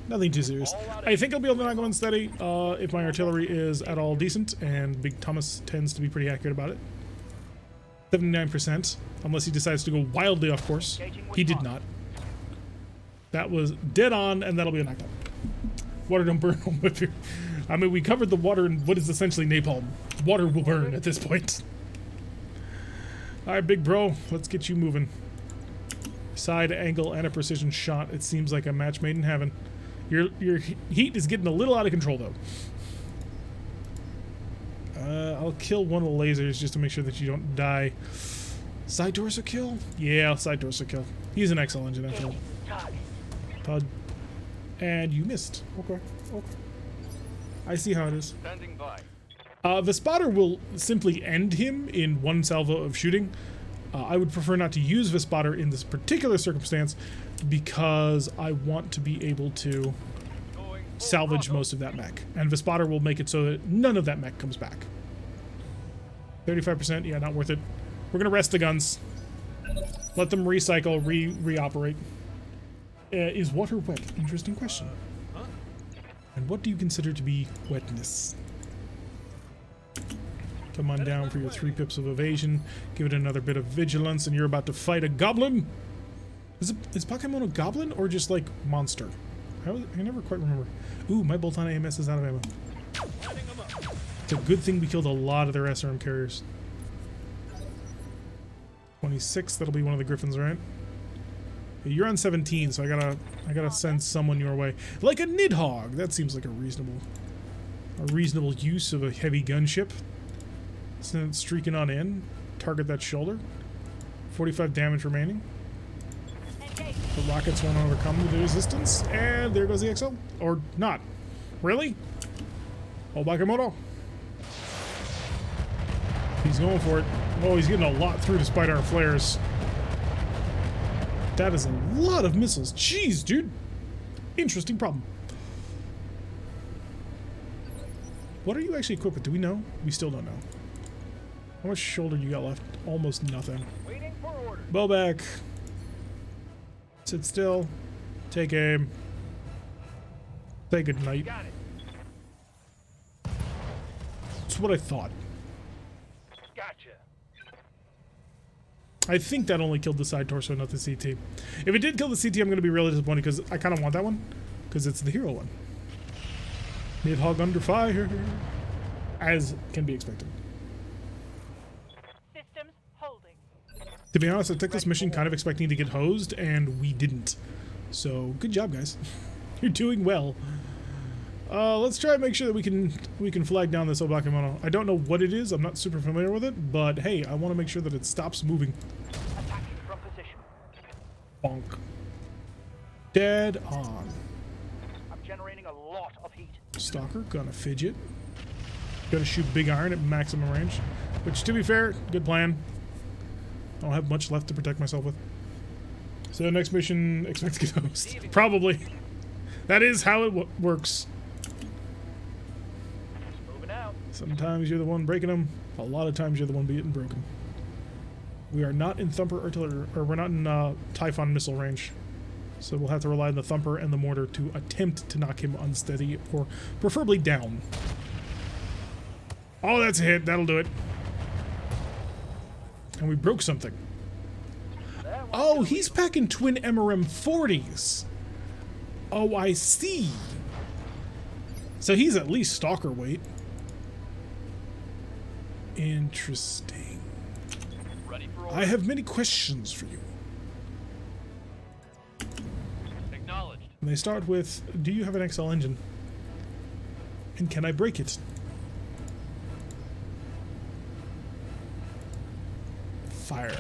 Nothing too serious. I think I'll be able to not go unsteady if my artillery is at all decent, and Big Thomas tends to be pretty accurate about it. 79%, unless he decides to go wildly off course. He did not. That was dead on, and that'll be a knockout. Water don't burn. I mean, we covered the water in what is essentially napalm. Water will burn at this point. Alright, big bro, let's get you moving. Side angle and a precision shot. It seems like a match made in heaven. Your heat is getting a little out of control, though. I'll kill one of the lasers just to make sure that you don't die. Side torso kill? Yeah, side torso kill. He's an excellent engine after all. Pud. And you missed. Okay. Okay. I see how it is. Standing by. The spotter will simply end him in one salvo of shooting. I would prefer not to use Vespotter in this particular circumstance because I want to be able to salvage most of that mech. And Vespotter will make it so that none of that mech comes back. 35%, yeah, not worth it. We're gonna rest the guns. Let them recycle, reoperate. Is water wet? Interesting question. And what do you consider to be wetness? Come on down for your 3 pips of evasion. Give it another bit of vigilance, and you're about to fight a goblin. Is Pokemon a goblin or just like monster? I never quite remember. Ooh, my bolt-on AMS is out of ammo. It's a good thing we killed a lot of their SRM carriers. 26. That'll be one of the Griffins, right? You're on 17, so I gotta send someone your way, like a Nidhogg. That seems like a reasonable use of a heavy gunship. Send it streaking on in. Target that shoulder. 45 damage remaining. The rockets won't overcome the resistance, and there goes the XL. Or not. Really? Oh, Bakamoto. He's going for it. Oh, he's getting a lot through despite our flares. That is a lot of missiles. Jeez, dude. Interesting problem. What are you actually equipped with? Do we know? We still don't know. How much shoulder you got left? Almost nothing. Waiting for orders. Bow back. Sit still. Take aim. Say goodnight. Got it. That's what I thought. Gotcha. I think that only killed the side torso, not the CT. If it did kill the CT, I'm going to be really disappointed because I kind of want that one. Because it's the hero one. Nidhogg under fire. As can be expected. Systems holding. To be honest, I took this mission kind of expecting to get hosed, and we didn't. So, good job, guys. You're doing well. Let's try and make sure that we can flag down this Obakamono. I don't know what it is. I'm not super familiar with it, but hey, I want to make sure that it stops moving. Attacking from position. Bonk. Dead on. I'm generating a lot of heat. Stalker, gonna fidget. Gotta shoot Big Iron at maximum range. Which, to be fair, good plan. I don't have much left to protect myself with. So, next mission, expect to get hosed. Probably. That is how it works. Moving out. Sometimes you're the one breaking them. A lot of times you're the one getting broken. We are not in Thumper artillery, or we're not in Typhon missile range. So we'll have to rely on the Thumper and the Mortar to attempt to knock him unsteady, or preferably down. Oh, that's a hit. That'll do it. And we broke something. Oh, he's packing twin MRM 40s. Oh, I see. So he's at least Stalker weight. Interesting. Ready for I orders. have many questions for you. Acknowledged. And they start with, do you have an XL engine? And can I break it? Fire.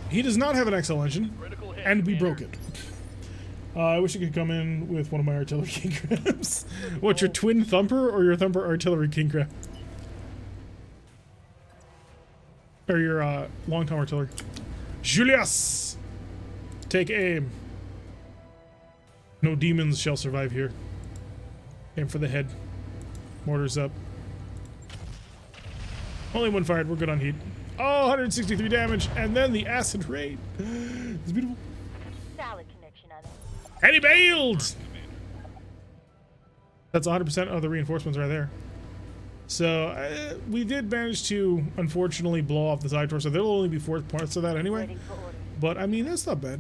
He does not have an XL engine, Critical hit. and we Commander. broke it. I wish you could come in with one of my artillery king crabs. What's your twin Thumper or your Thumper artillery king crab? Or your long-time artillery. Julius! Take aim. No demons shall survive here. Aim for the head. Mortars up. Only one fired. We're good on heat. Oh, 163 damage, and then the acid rain. It's beautiful. Solid connection on it. And he bailed! That's 100% of the reinforcements right there. So, we did manage to, unfortunately, blow off the side torso. There'll only be 4 parts of that anyway. Waiting for orders. But, I mean, that's not bad.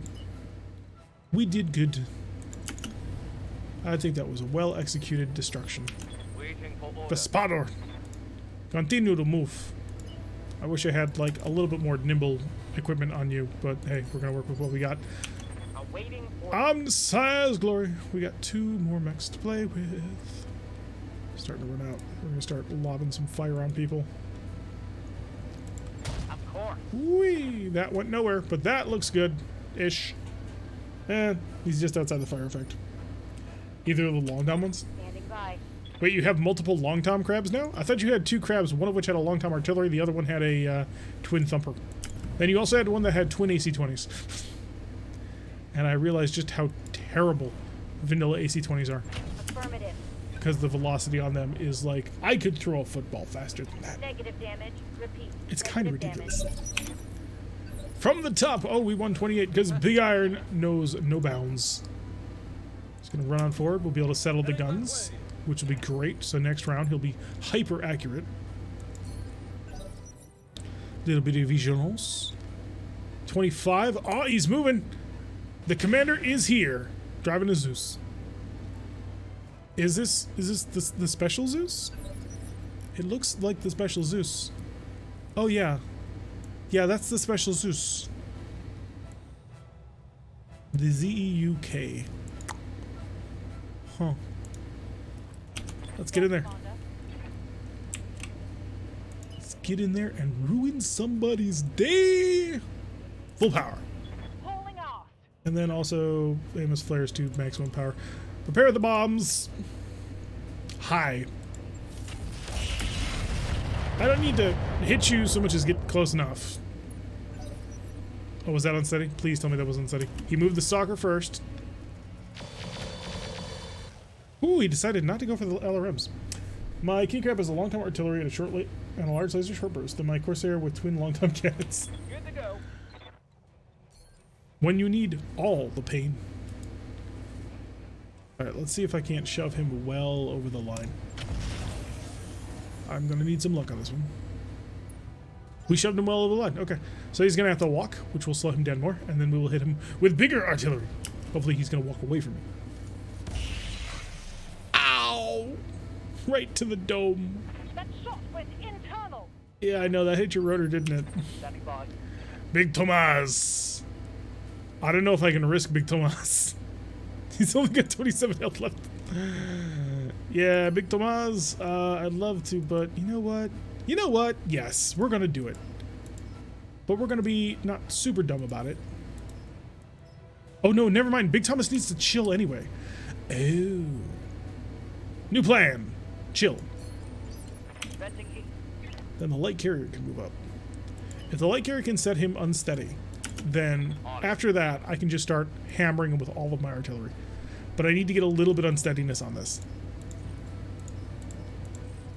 We did good. I think that was a well-executed destruction. Waiting for orders. Vespador! Continue to move. I wish I had, like, a little bit more nimble equipment on you, but hey, we're gonna work with what we got. Awaiting orders. On Sire's glory. We got 2 more mechs to play with. Starting to run out. We're gonna start lobbing some fire on people. Of course. Whee! That went nowhere, but that looks good-ish. He's just outside the fire effect. Either of the long tom ones. Standing by. Wait, you have multiple long tom crabs now? I thought you had 2 crabs, one of which had a long tom artillery, the other one had a twin Thumper. Then you also had one that had twin AC-20s. And I realized just how terrible vanilla AC-20s are. Affirmative. Because the velocity on them is like, I could throw a football faster than that. Negative damage. Repeat. It's kind of Negative ridiculous. damage. From the top, oh, we won 28 because Big Iron knows no bounds. He's going to run on forward. We'll be able to settle the guns, which will be great. So next round, he'll be hyper accurate. Little bit of vigilance. 25. Oh, he's moving. The commander is here, driving a Zeus. Is this the special Zeus? It looks like the special Zeus. Oh yeah. Yeah, that's the special Zeus. The ZEUK. Huh. Let's get in there. Let's get in there and ruin somebody's day. Full power. Pulling off. And then also famous flares to maximum power. Prepare the bombs. Hi. I don't need to hit you so much as get close enough. Oh, was that unsteady? Please tell me that was unsteady. He moved the stalker first. Ooh, he decided not to go for the LRMs. My King Crab has a long-time artillery and a large laser short burst. Then my Corsair with twin long-time cannons. Good to go. When you need all the pain. Alright, let's see if I can't shove him well over the line. I'm gonna need some luck on this one. We shoved him well over the line. Okay. So he's gonna have to walk, which will slow him down more, and then we will hit him with bigger artillery. Hopefully he's gonna walk away from me. Ow! Right to the dome. That shot went internal. Yeah, I know, that hit your rotor, didn't it? Standing by. Big Tomas! I don't know if I can risk Big Tomas. He's only got 27 health left. Yeah, Big Tomas, I'd love to, but you know what? You know what? Yes, we're gonna do it. But we're gonna be not super dumb about it. Oh no, never mind. Big Thomas needs to chill anyway. Oh. New plan. Chill. Venting heat. Then the light carrier can move up. If the light carrier can set him unsteady, then after that, I can just start hammering him with all of my artillery. But I need to get a little bit unsteadiness on this.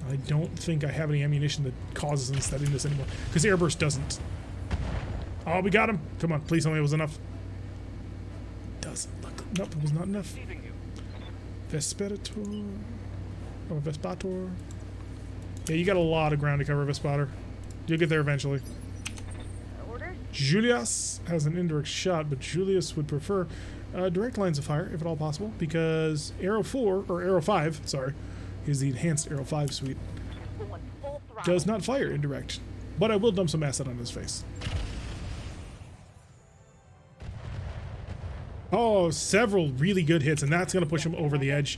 I don't think I have any ammunition that causes unsteadiness anymore, because airburst doesn't. Oh, we got him. Come on, please tell me it was enough. Doesn't look. Nope, it was not enough. Receiving you. Vesperator. Or Vespator. Yeah, you got a lot of ground to cover, Vespator. You'll get there eventually. Orders? Julius has an indirect shot, but Julius would prefer direct lines of fire, if at all possible, because Arrow 4, or Arrow 5, sorry, is the enhanced Arrow 5 suite, Going full throttle. does not fire indirect. But I will dump some acid on his face. Oh, several really good hits, and that's going to push him over the edge.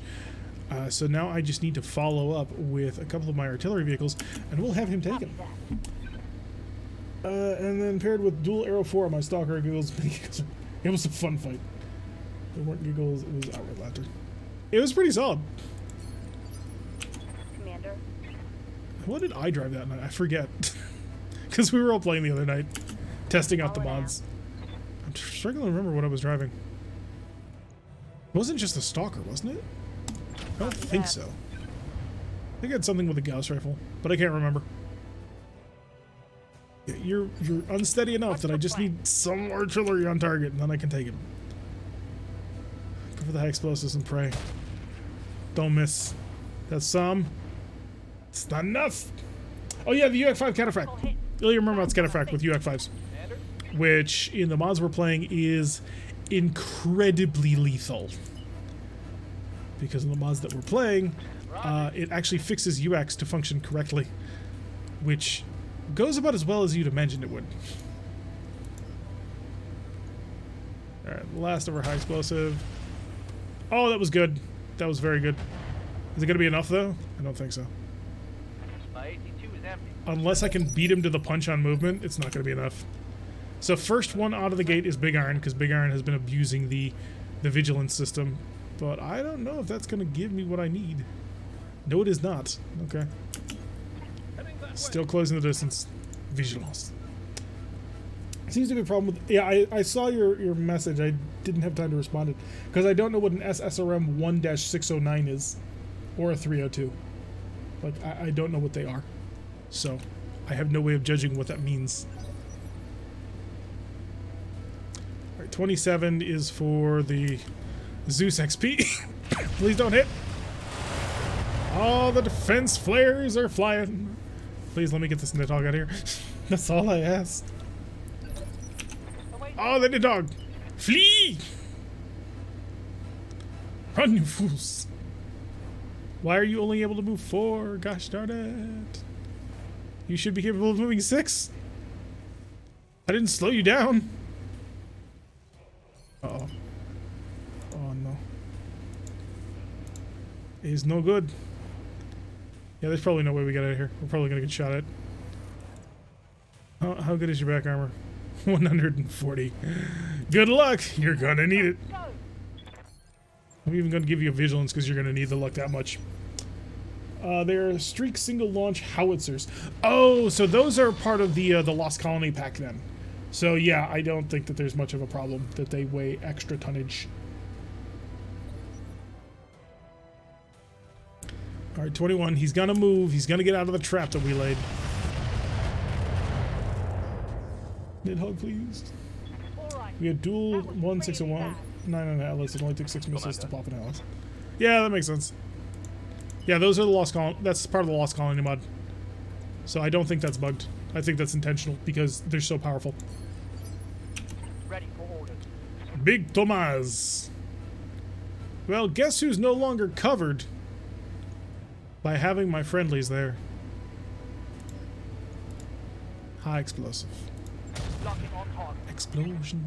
So now I just need to follow up with a couple of my artillery vehicles, and we'll have him taken. And then paired with dual Arrow 4 on my Stalker giggles. It was a fun fight. There weren't giggles, it was outright laughter. It was pretty solid. Commander. What did I drive that night? I forget. Because we were all playing the other night, testing out the mods. I'm struggling to remember what I was driving. It wasn't just a Stalker, wasn't it? I don't think so. I think I had something with a Gauss rifle, but I can't remember. Yeah, you're unsteady enough that I just need some artillery on target, and then I can take him. Go for the high explosives and pray. Don't miss. That's some. It's not enough. Oh yeah, the UX5 Cataphract. You'll remember about Cataphract with UX5s, Commander. which in the mods we're playing is incredibly lethal. Because in the mods that we're playing, it actually fixes UX to function correctly, which goes about as well as you'd imagine it would. Alright, last of our high explosive. Oh, that was good. That was very good. Is it going to be enough, though? I don't think so. My AT-2 is empty. Unless I can beat him to the punch on movement, it's not going to be enough. So first one out of the gate is Big Iron, because Big Iron has been abusing the vigilance system. But I don't know if that's going to give me what I need. No, it is not. Okay. Still closing the distance. Vigilance. Seems to be a problem with... Yeah, I saw your message. I didn't have time to respond to it. Because I don't know what an SSRM 1-609 is. Or a 302. Like, I don't know what they are. So, I have no way of judging what that means. Alright, 27 is for the Zeus XP. Please don't hit. All the defense flares are flying. Please let me get this Nidhogg out of here. That's all I asked. Oh, the Nidhogg! Flee! Run, you fools! Why are you only able to move 4? Gosh darn it. You should be capable of moving 6. I didn't slow you down. Uh-oh. Oh, no. It's no good. Yeah, there's probably no way we get out of here. We're probably gonna get shot at. How good is your back armor? 140. Good luck. You're gonna need it. Go. I'm even gonna give you a vigilance because you're gonna need the luck that much. They're streak single launch howitzers. Oh, so those are part of the Lost Colony pack then. So yeah, I don't think that there's much of a problem that they weigh extra tonnage. All right, 21. He's gonna move. He's gonna get out of the trap that we laid. Nidhogg, please. All right. We had dual That was 1, 6, and really 1. bad. 9 on Atlas. It only took 6 missiles to plop an Atlas. Yeah, that makes sense. Yeah, those are the Lost Colony. That's part of the Lost Colony mod. So I don't think that's bugged. I think that's intentional because they're so powerful. Ready for orders. Big Tomas. Well, guess who's no longer covered by having my friendlies there? High explosive. Locking on target. Explosion.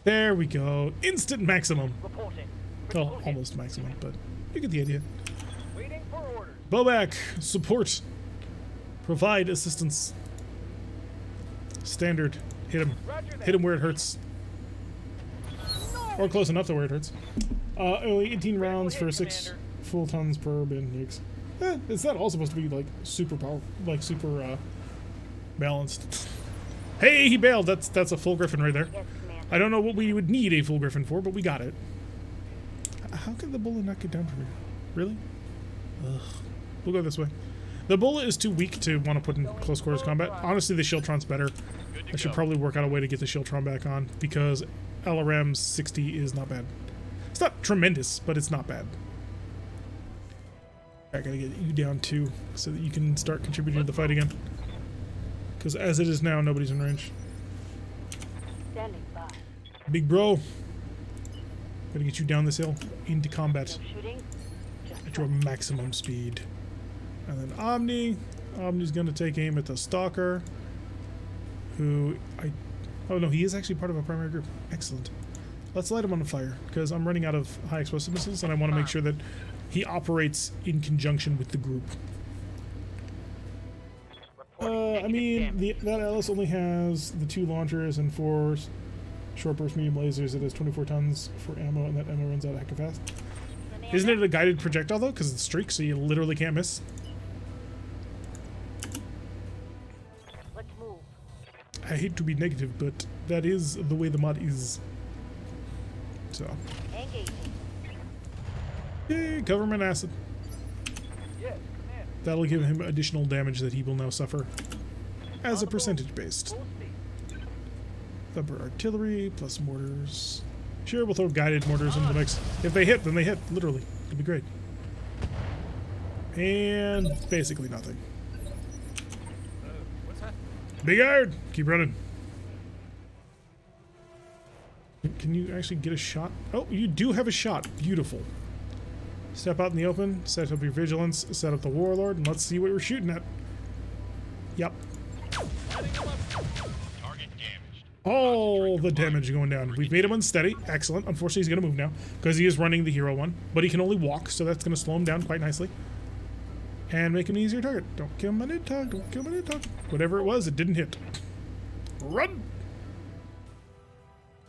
There we go. Instant maximum. Reporting. Oh, almost maximum, but you get the idea. Waiting for orders. Bowback. Support. Provide assistance. Standard. Hit him. Roger that. Hit him where it hurts. Or close enough to where it hurts. Only 18 rounds for 6 full tons per bin. Yikes. Is that all supposed to be like super powerful, like super balanced? Hey, he bailed. That's a full griffin right there. Yes, Commander. I don't know what we would need a full griffin for, but we got it. How can the bullet not get down from here? Really? Ugh. We'll go this way. The bullet is too weak to want to put in close quarters combat. Honestly, the Shieldtron's better. I should probably work out a way to get the Shieldtron back on because LRM 60 is not bad. It's not tremendous, but it's not bad. I gotta get you down too so that you can start contributing to the fight again. Because as it is now, nobody's in range. Standing by. Big bro. Gotta get you down this hill into combat No shooting. Just at your maximum speed. And then Omni's gonna take aim at the Stalker. Oh no, he is actually part of a primary group. Excellent. Let's light him on fire because I'm running out of high explosive missiles and I want to make sure that he operates in conjunction with the group. Reporting. I mean, that Atlas only has the 2 launchers and 4 short burst medium lasers. It has 24 tons for ammo, and that ammo runs out a heck of fast. Commander. Isn't it a guided projectile though? Because it's streak, so you literally can't miss. Let's move. I hate to be negative, but that is the way the mod is. So, Engaging. yay, government acid. Yes, Commander. That'll give him additional damage that he will now suffer as a percentage based. Full speed. Thumper artillery plus mortars. Sure, we'll throw guided mortars into the mix. If they hit, then they hit. Literally. It'll be great. And basically nothing. What's that? Big iron! Keep running. Can you actually get a shot? Oh, you do have a shot. Beautiful. Step out in the open, set up your vigilance, set up the warlord, and let's see what we're shooting at. Yep. Target damaged. All the damage going down. We've made him unsteady. Excellent. Unfortunately, he's going to move now because he is running the hero one, but he can only walk, so that's going to slow him down quite nicely and make him an easier target. Don't kill my Nidhogg. Don't kill my Nidhogg. Whatever it was, it didn't hit. Run!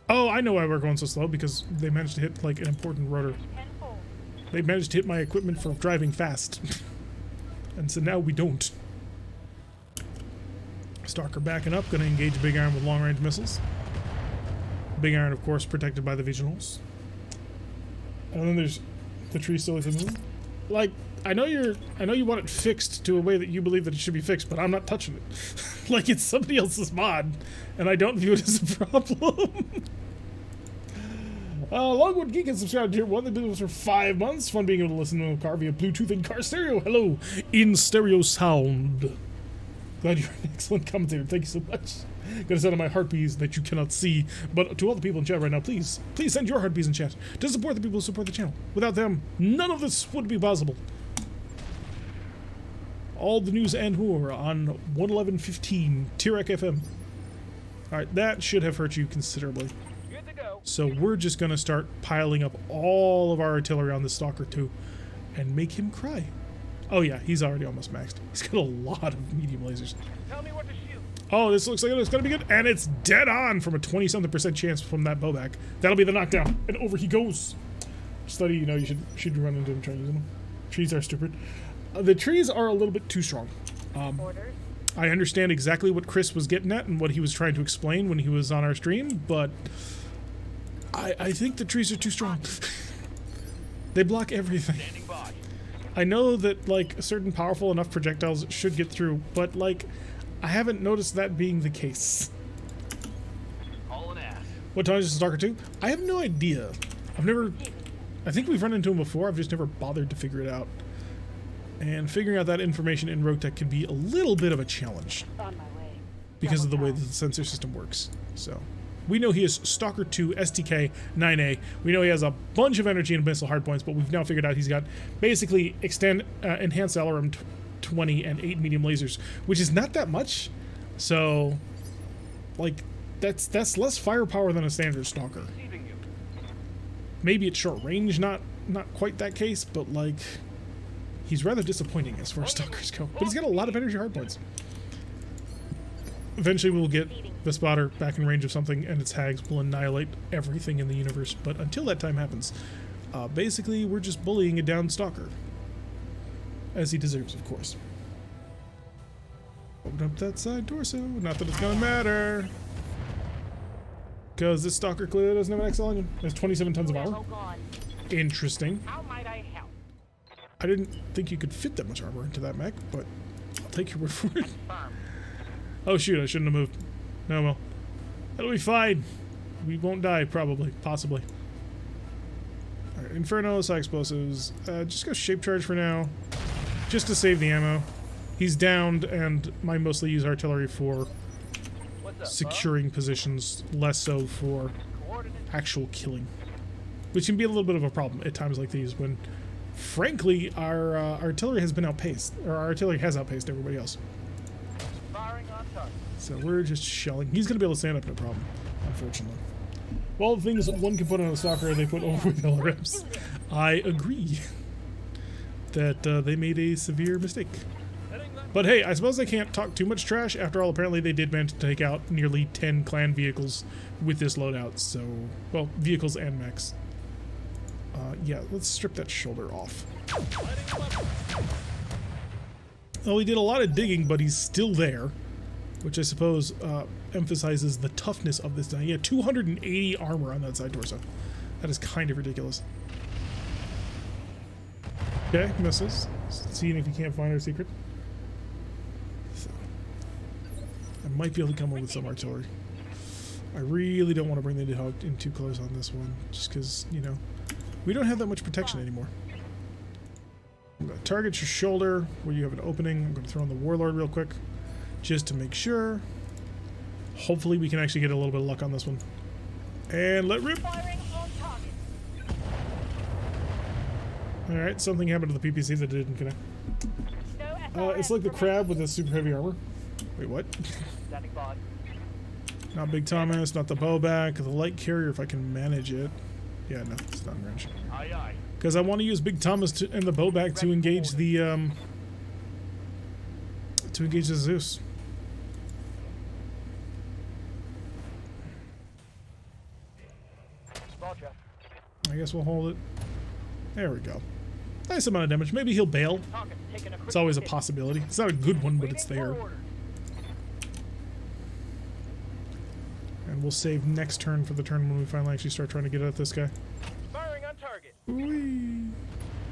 Oh, I know why we're going so slow, because they managed to hit like an important rotor. Tenfold. They managed to hit my equipment for driving fast. And so now we don't. Stalker backing up, gonna engage Big Iron with long-range missiles. Big Iron, of course, protected by the Vigilals. And then there's the tree still within the moon. Like, I know you want it fixed to a way that you believe that it should be fixed, but I'm not touching it. Like, it's somebody else's mod, and I don't view it as a problem. Longwood Geek has subscribed to Tier 1. They've been with us for 5 months. Fun being able to listen to a car via Bluetooth and car stereo. Hello, in stereo sound. Glad you're an excellent commentator. Thank you so much. Gonna send out my heartbeats that you cannot see. But to all the people in chat right now, please send your heartbeats in chat to support the people who support the channel. Without them, none of this would be possible. All the news and more on 111.15 Tirek FM. Alright, that should have hurt you considerably. Good to go. So we're just gonna start piling up all of our artillery on the Stalker too and make him cry. Oh yeah, he's already almost maxed. He's got a lot of medium lasers. Tell me what to shoot. Oh, this looks like it's gonna be good, and it's dead on from a 20-something% chance from that bowback. That'll be the knockdown, and over he goes. Study, you know, you should run into him, try using them. Trees are stupid. The trees are a little bit too strong. Orders. I understand exactly what Chris was getting at and what he was trying to explain when he was on our stream, but I think the trees are too strong. They block everything. Standing by. I know that, like, certain powerful enough projectiles should get through, but, like, I haven't noticed that being the case. Hauling ass. What time is Stalker 2? I have no idea. I think we've run into him before, I've just never bothered to figure it out. And figuring out that information in RogueTech can be a little bit of a challenge On my way. because of the way that the sensor system works. So, we know he is Stalker 2 STK 9A. We know he has a bunch of energy and missile hardpoints, but we've now figured out he's got basically enhanced LRM 20 and 8 medium lasers, which is not that much. So, like, that's less firepower than a standard Stalker. Receiving you. Maybe at short range, not quite that case, but like, he's rather disappointing as far as Stalkers go. But he's got a lot of energy hardpoints. Eventually we'll get the spotter back in range of something, and its hags will annihilate everything in the universe. But until that time happens, basically we're just bullying a down Stalker. As he deserves, of course. Open up that side torso. Not that it's gonna matter. Because this Stalker clearly doesn't have an XL engine. There's 27 tons of armor. Ammo gone. Interesting. How might I help? I didn't think you could fit that much armor into that mech, but I'll take your word for it. Firm. Oh shoot, I shouldn't have moved. No, well. That'll be fine. We won't die, probably. Possibly. Alright, Inferno, high explosives. Just go shape charge for now. Just to save the ammo. He's downed, and I mostly use artillery for What's up, securing positions, less so for bud? Coordinates. actual killing. Which can be a little bit of a problem at times like these when, frankly, our artillery has been outpaced. Or our artillery has outpaced everybody else. Firing on target. So we're just shelling. He's going to be able to stand up, no problem, unfortunately. Well, the things one can put on a Stalker, they put over with LRMs. I agree that they made a severe mistake. But hey, I suppose I can't talk too much trash. After all, apparently they did manage to take out nearly 10 clan vehicles with this loadout. So, well, vehicles and mechs. Yeah, let's strip that shoulder off. Well, he did a lot of digging, but he's still there. Which I suppose emphasizes the toughness of this thing. Yeah, 280 armor on that side torso. That is kind of ridiculous. Okay, misses. Seeing if he can't find our secret. So, I might be able to come up with some artillery. I really don't want to bring the Nidhogg in too close on this one, just because, you know, we don't have that much protection anymore. I'm going to target your shoulder where you have an opening. I'm going to throw in the Warlord real quick, just to make sure. Hopefully we can actually get a little bit of luck on this one. And let rip! Firing on target. Alright, something happened to the PPC that didn't connect. No It's like the crab with the super heavy armor. Wait, what? Standing by. Not Big Thomas, not the bowback, the light carrier if I can manage it. Yeah, no, it's not in range. Aye, aye. Because I want to use Big Thomas and the bowback to engage the Zeus. Spot ya. I guess we'll hold it. There we go. Nice amount of damage. Maybe he'll bail. Target taking a It's always a critical hit. possibility. It's not a good one, but it's Waiting for there. orders. And we'll save next turn for the turn when we finally actually start trying to get at this guy. Firing on target. Whee!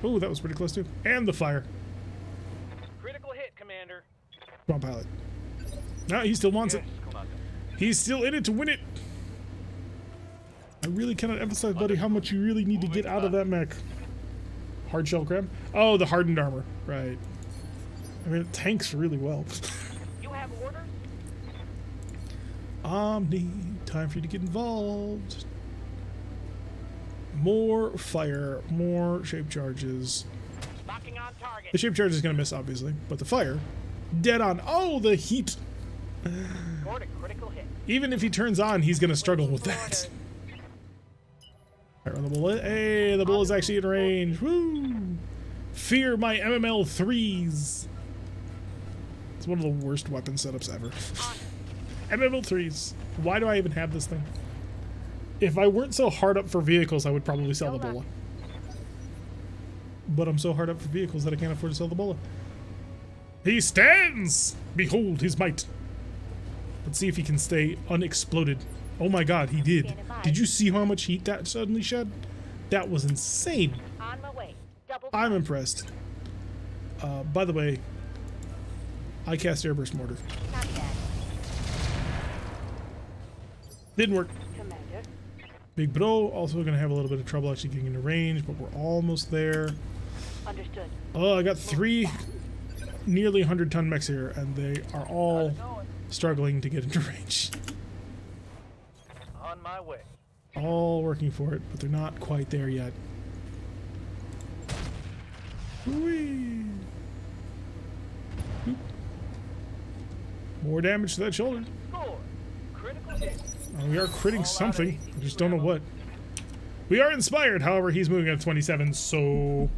Oh, that was pretty close too. And the fire. Critical hit, Commander. Come on, pilot. No, he still wants Yes, it. Commander. He's still in it to win it. I really cannot emphasize, buddy, how much you really need to get out of that mech. Hard shell crab? Oh, the hardened armor. Right. I mean, it tanks really well. You have orders? Omni, time for you to get involved. More fire, more shape charges. Locking on target. The shape charge is going to miss, obviously, but the fire, dead on. Oh, the heat. Scored a critical hit. Even if he turns on, he's going to struggle with that. All right, the bullet. Hey, the bullet's actually in range. Woo! Fear my MML 3s. It's one of the worst weapon setups ever. MML3s. Why do I even have this thing? If I weren't so hard up for vehicles, I would probably sell the Bola. But I'm so hard up for vehicles that I can't afford to sell the Bola. He stands! Behold his might. Let's see if he can stay unexploded. Oh my god, he did. Did you see how much heat that suddenly shed? That was insane. On my way. Double I'm impressed. By the way, I cast Airburst Mortar. not bad. Didn't work. Commander. Big Bro also gonna have a little bit of trouble actually getting into range, but we're almost there. Understood. Oh, I got 3 nearly 100-ton mechs here, and they are all struggling to get into range. On my way. All working for it, but they're not quite there yet. Whee! Oop. More damage to that shoulder. Score. Critical hit. We are critting something. I just don't know what. We are inspired, however, he's moving at 27, so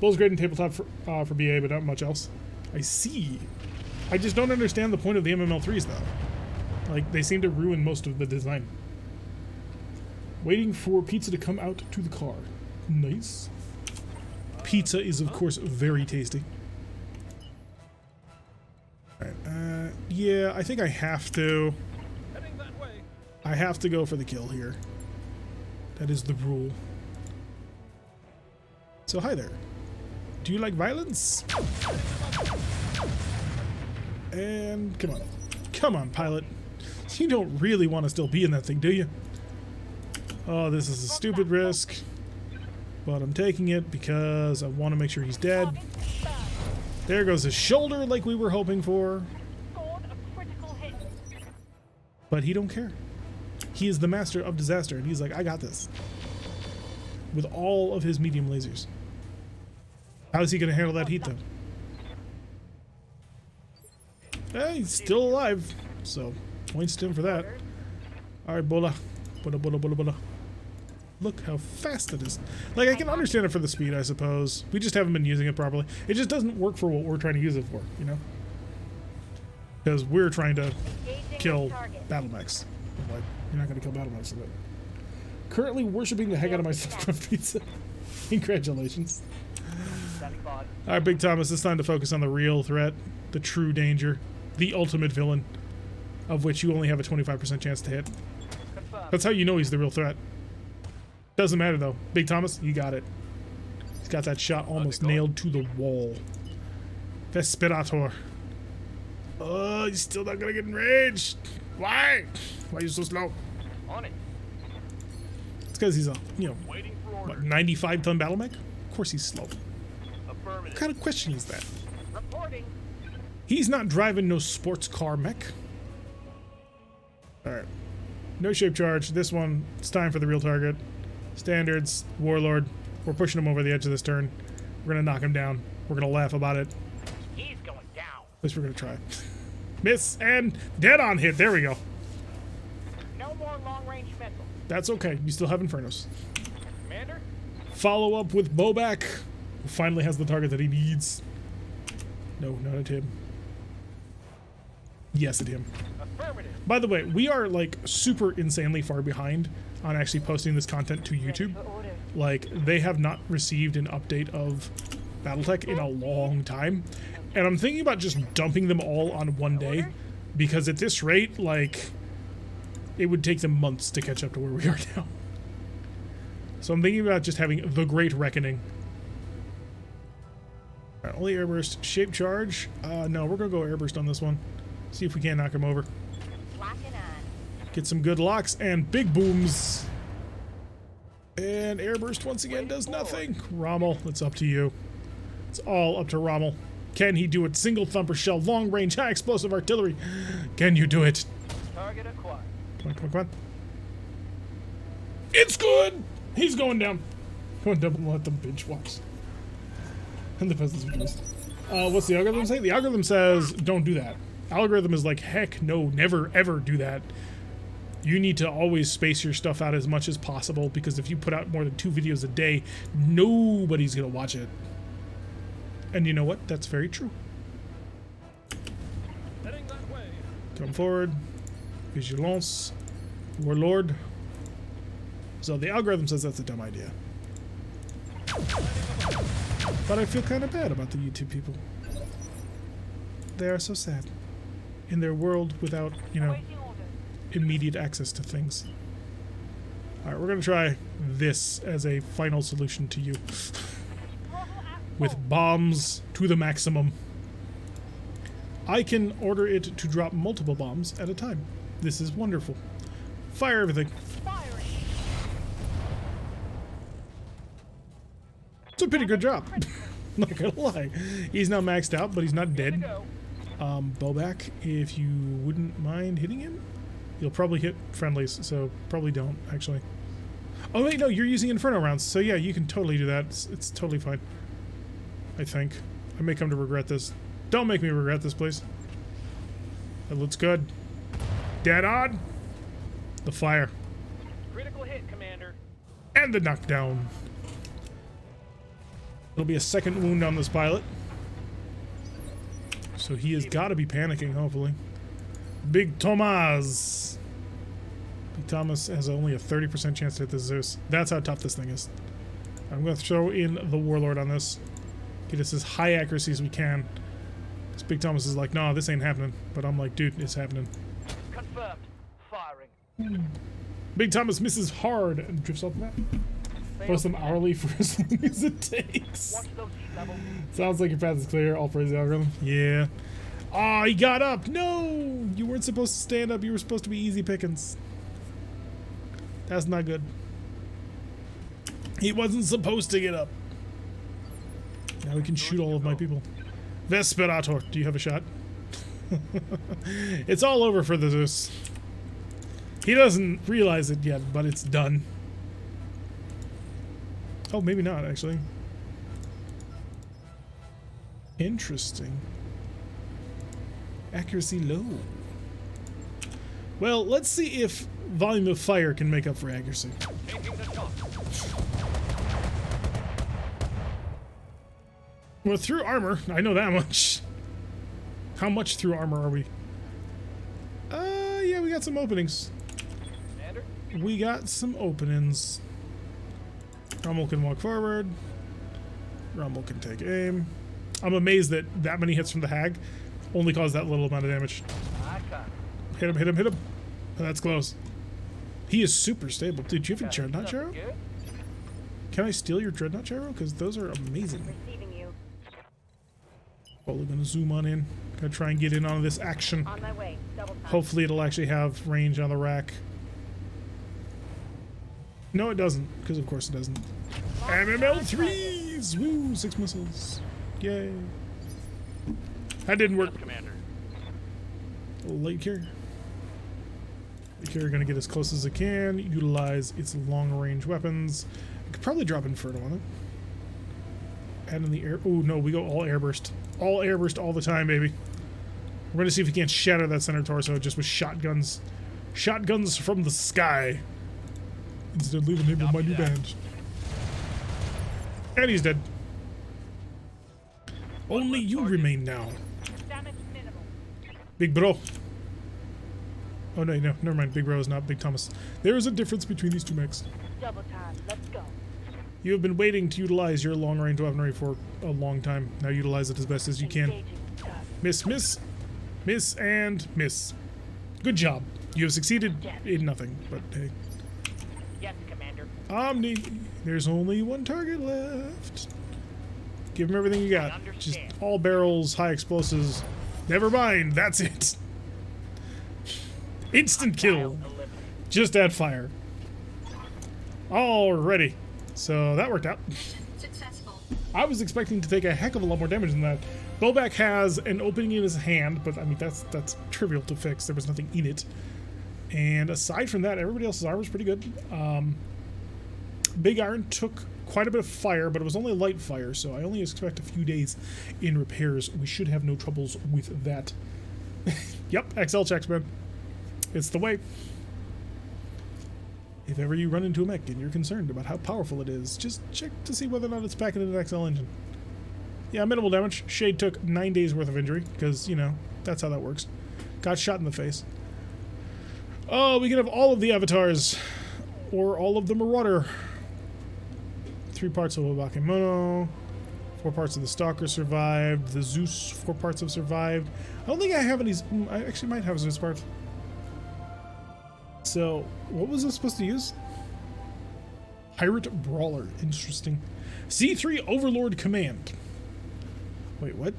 Bull's great in tabletop for BA, but not much else. I see. I just don't understand the point of the MML3s, though. Like, they seem to ruin most of the design. Waiting for pizza to come out to the car. Nice. Pizza is, of course, very tasty. Alright, yeah, I think I have to. Heading that way. I have to go for the kill here. That is the rule. So, hi there. Do you like violence? And come on. Come on, pilot. You don't really want to still be in that thing, do you? Oh, this is a stupid risk. But I'm taking it because I want to make sure he's dead. There goes his shoulder like we were hoping for. Scored a critical hit. But he don't care. He is the master of disaster, and he's like, I got this. With all of his medium lasers. How is he going to handle that heat, though? He's still alive, so points to him for that. Alright, Bola. Bola, Bola, Bola, Bola. Look how fast it is. Like, I can understand it for the speed, I suppose. We just haven't been using it properly. It just doesn't work for what we're trying to use it for, you know? Because we're trying to kill battle mechs. I'm like, you're not going to kill battle mechs with it. Currently worshipping the heck out of myself from pizza. Congratulations. Alright, Big Thomas, it's time to focus on the real threat, the true danger, the ultimate villain, of which you only have a 25% chance to hit. That's how you know he's the real threat. Doesn't matter though. Big Thomas, you got it. He's got that shot almost nailed to the wall. Vesperator. Oh, he's still not gonna get enraged. Why? Why are you so slow? On it. It's because he's a, you know, Waiting for what, order. 95-ton battle mech? Of course he's slow. What Affirmative. kind of question is that? Reporting. He's not driving no sports car mech. Alright. No shape charge. This one, it's time for the real target. Standards, Warlord. We're pushing him over the edge of this turn. We're gonna knock him down. We're gonna laugh about it. He's going down. At least we're gonna try. Miss and dead on hit. There we go. No more long-range missiles. That's okay. You still have Infernos. Commander. Follow up with Bobak, who finally has the target that he needs. No, not at him. Yes, at him. Affirmative. By the way, we are like super insanely far behind on actually posting this content to YouTube. For order. Like, they have not received an update of BattleTech in a long time. And I'm thinking about just dumping them all on one day. Because at this rate, like, it would take them months to catch up to where we are now. So I'm thinking about just having the Great Reckoning. Alright, only airburst. Shape charge. No, we're gonna go airburst on this one. See if we can't knock him over. Locking on. Get some good locks and big booms. And airburst once again does nothing. Rommel, it's up to you. It's all up to Rommel. Can he do it? Single thumper shell, long range, high explosive artillery. Can you do it? Target acquired. Come on, come on, come on. It's good! He's going down. Come on, double let them binge watch. And the peasants reduced. What's the algorithm say? The algorithm says don't do that. Algorithm is like, heck no, never ever do that. You need to always space your stuff out as much as possible, because if you put out more than 2 videos a day, nobody's gonna watch it. And you know what? That's very true. Heading that way. Come forward. Vigilance. Warlord. So the algorithm says that's a dumb idea. But I feel kind of bad about the YouTube people. They are so sad. In their world without, you know, Awaiting orders. immediate access to things. Alright, we're going to try this as a final solution to you. Throttle at With full. bombs to the maximum. I can order it to drop multiple bombs at a time. This is wonderful. Fire everything. Firing. It's a pretty good job. Not gonna lie. He's now maxed out, but he's not Good to dead. go. Bowback, if you wouldn't mind hitting him, you'll probably hit friendlies, so probably don't, actually. Oh wait, no, you're using Inferno rounds, so yeah, you can totally do that. It's totally fine. I think. I may come to regret this. Don't make me regret this, please. That looks good. Dead on! The fire. Critical hit, Commander. And the knockdown. It'll be a second wound on this pilot. So he has got to be panicking, hopefully. Big Thomas. Big Thomas has only a 30% chance to hit the Zeus. That's how tough this thing is. I'm going to throw in the Warlord on this. Get us as high accuracy as we can. This Big Thomas is like, no, this ain't happening. But I'm like, dude, it's happening. Confirmed. Firing. Big Thomas misses hard and drifts off the map. Post them hourly for as long as it takes. Watch those heat levels. Sounds like your path is clear. All praise the algorithm. Yeah. Ah, he got up. No, you weren't supposed to stand up. You were supposed to be easy pickings. That's not good. He wasn't supposed to get up. Now we can shoot all of my people. Vesperator, do you have a shot? It's all over for the Zeus. He doesn't realize it yet, but it's done. Oh, maybe not, actually. Interesting. Accuracy low. Well, let's see if volume of fire can make up for accuracy. Taking the shot. Well, through armor, I know that much. How much through armor are we? Yeah, we got some openings. Commander. We got some openings. Rommel can walk forward. Rommel can take aim. I'm amazed that that many hits from the Hag only caused that little amount of damage. I got it. Hit him, hit him, hit him. Oh, that's close. He is super stable. Dude, do you have a Dreadnought Gyro? Good. Can I steal your Dreadnought Gyro? Because those are amazing. Receiving you. Probably gonna zoom on in. Gonna try and get in on this action. On my way. Double time. Hopefully it'll actually have range on the rack. No, it doesn't, because of course it doesn't. MML3s! Woo! 6 missiles. Yay. That didn't work. Yes, Commander. Light carrier. Light carrier gonna get as close as it can, utilize its long-range weapons. I could probably drop Inferno on it. Add in the air. Oh no, we go all airburst. All airburst all the time, baby. We're gonna see if we can't shatter that center torso just with shotguns. Shotguns from the sky. Instead, leaving him with my new badge. And he's dead. Only you remain now. Damage minimal. Big bro. Oh no, no, never mind. Big bro is not Big Thomas. There is a difference between these two mechs. Double time. Let's go. You have been waiting to utilize your long-range weaponry for a long time. Now utilize it as best as you can. Engaging. Miss, miss, miss, and miss. Good job. You have succeeded in nothing, but hey. Yes, Commander. Omni, there's only one target left. Give him everything you got. I understand. Just all barrels, high explosives. Never mind, that's it. Instant kill. Eliminated. Just add fire. Alrighty. So that worked out. Successful. I was expecting to take a heck of a lot more damage than that. Bowback has an opening in his hand, but I mean that's trivial to fix. There was nothing in it. And aside from that, everybody else's armor is pretty good. Big Iron took quite a bit of fire, but it was only light fire, so I only expect a few days in repairs. We should have no troubles with that. Yep, XL checks, man. It's the way. If ever you run into a mech and you're concerned about how powerful it is, just check to see whether or not it's packing an XL engine. Yeah, minimal damage. Shade took 9 days worth of injury, because, you know, that's how that works. Got shot in the face. Oh, we can have all of the avatars. Or all of the Marauder. 3 parts of Wabakemono. 4 parts of the Stalker survived. The Zeus, 4 parts have survived. I don't think I have any. I actually might have Zeus parts. So, what was I supposed to use? Pirate Brawler. Interesting. C3 Overlord Command. Wait, what?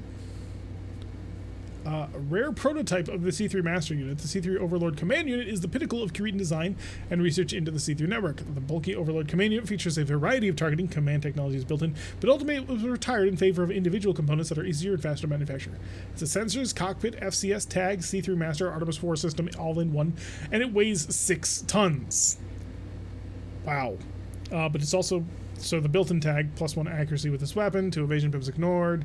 A rare prototype of the C3 Master Unit, the C3 Overlord Command Unit is the pinnacle of Korean design and research into the C3 network. The bulky Overlord Command Unit features a variety of targeting command technologies built in, but ultimately was retired in favor of individual components that are easier and faster to manufacture. It's a sensors, cockpit, FCS, tag, C3 Master, Artemis 4 system all in one, and it weighs 6 tons. Wow. But it's also, so the built-in tag, +1 accuracy with this weapon, 2 evasion pips ignored.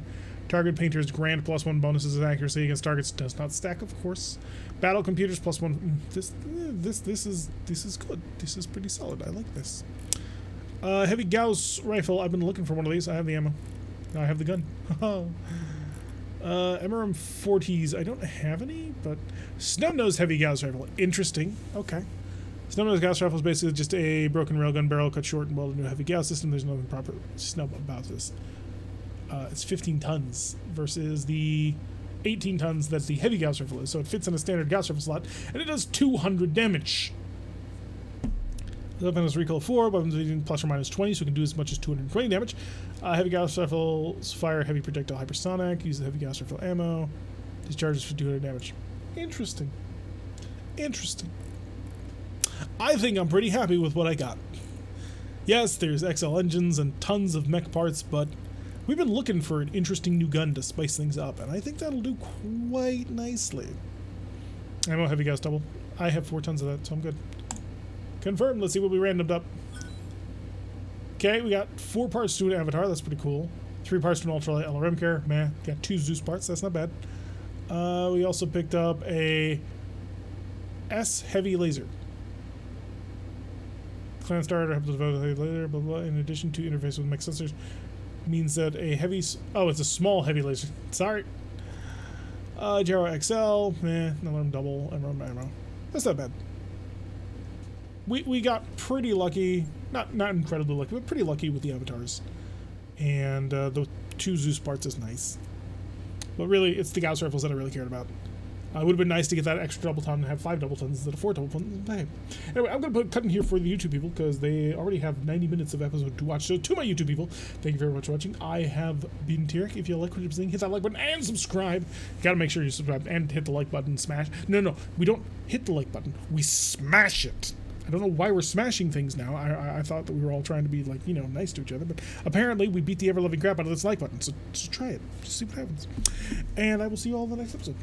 Target painters grant +1 bonuses of accuracy against targets does not stack, of course. Battle computers +1. This is good. This is pretty solid. I like this. Heavy Gauss rifle. I've been looking for one of these. I have the ammo. Now I have the gun. MRM 40s. I don't have any, but Snub-Nose Heavy Gauss rifle. Interesting. Okay. Snub-Nose Gauss rifle is basically just a broken railgun barrel cut short and welded into a heavy Gauss system. There's nothing proper snub about this. It's 15 tons versus the 18 tons that the heavy Gauss rifle is. So it fits in a standard Gauss rifle slot, and it does 200 damage. The weapon has recoil of 4, weapons ±20, so it can do as much as 220 damage. Heavy Gauss rifles fire heavy projectile hypersonic, use the heavy Gauss rifle ammo, discharges for 200 damage. Interesting. Interesting. I think I'm pretty happy with what I got. Yes, there's XL engines and tons of mech parts, but we've been looking for an interesting new gun to spice things up, and I think that'll do quite nicely. Ammo heavy Gauss double. I have 4 tons of that, so I'm good. Confirmed. Let's see what we randomed up. Okay, we got 4 parts to an avatar. That's pretty cool. 3 parts to an ultralight LRM carrier. Meh. Got 2 Zeus parts. That's not bad. We also picked up a S heavy laser. Clan starter helps develop a heavy laser. Blah blah. In addition to interface with mech sensors, means that a heavy. Oh, it's a small heavy laser. Sorry. Gyro XL. Meh. LRM double. MRM ammo. That's not bad. We got pretty lucky, not incredibly lucky, but pretty lucky with the avatars. And the 2 Zeus parts is nice. But really, it's the Gauss rifles that I really cared about. It would have been nice to get that extra double ton and have 5 double tons instead of 4 double tons. But hey. Anyway, I'm going to put a cut in here for the YouTube people because they already have 90 minutes of episode to watch. So to my YouTube people, thank you very much for watching. I have been Tyrek. If you like what you're seeing, hit that like button and subscribe. You got to make sure you subscribe and hit the like button. Smash. No, we don't hit the like button. We smash it. I don't know why we're smashing things now. I thought that we were all trying to be, like, you know, nice to each other, but apparently we beat the ever-loving crap out of this like button, so try it. Just see what happens. And I will see you all in the next episode.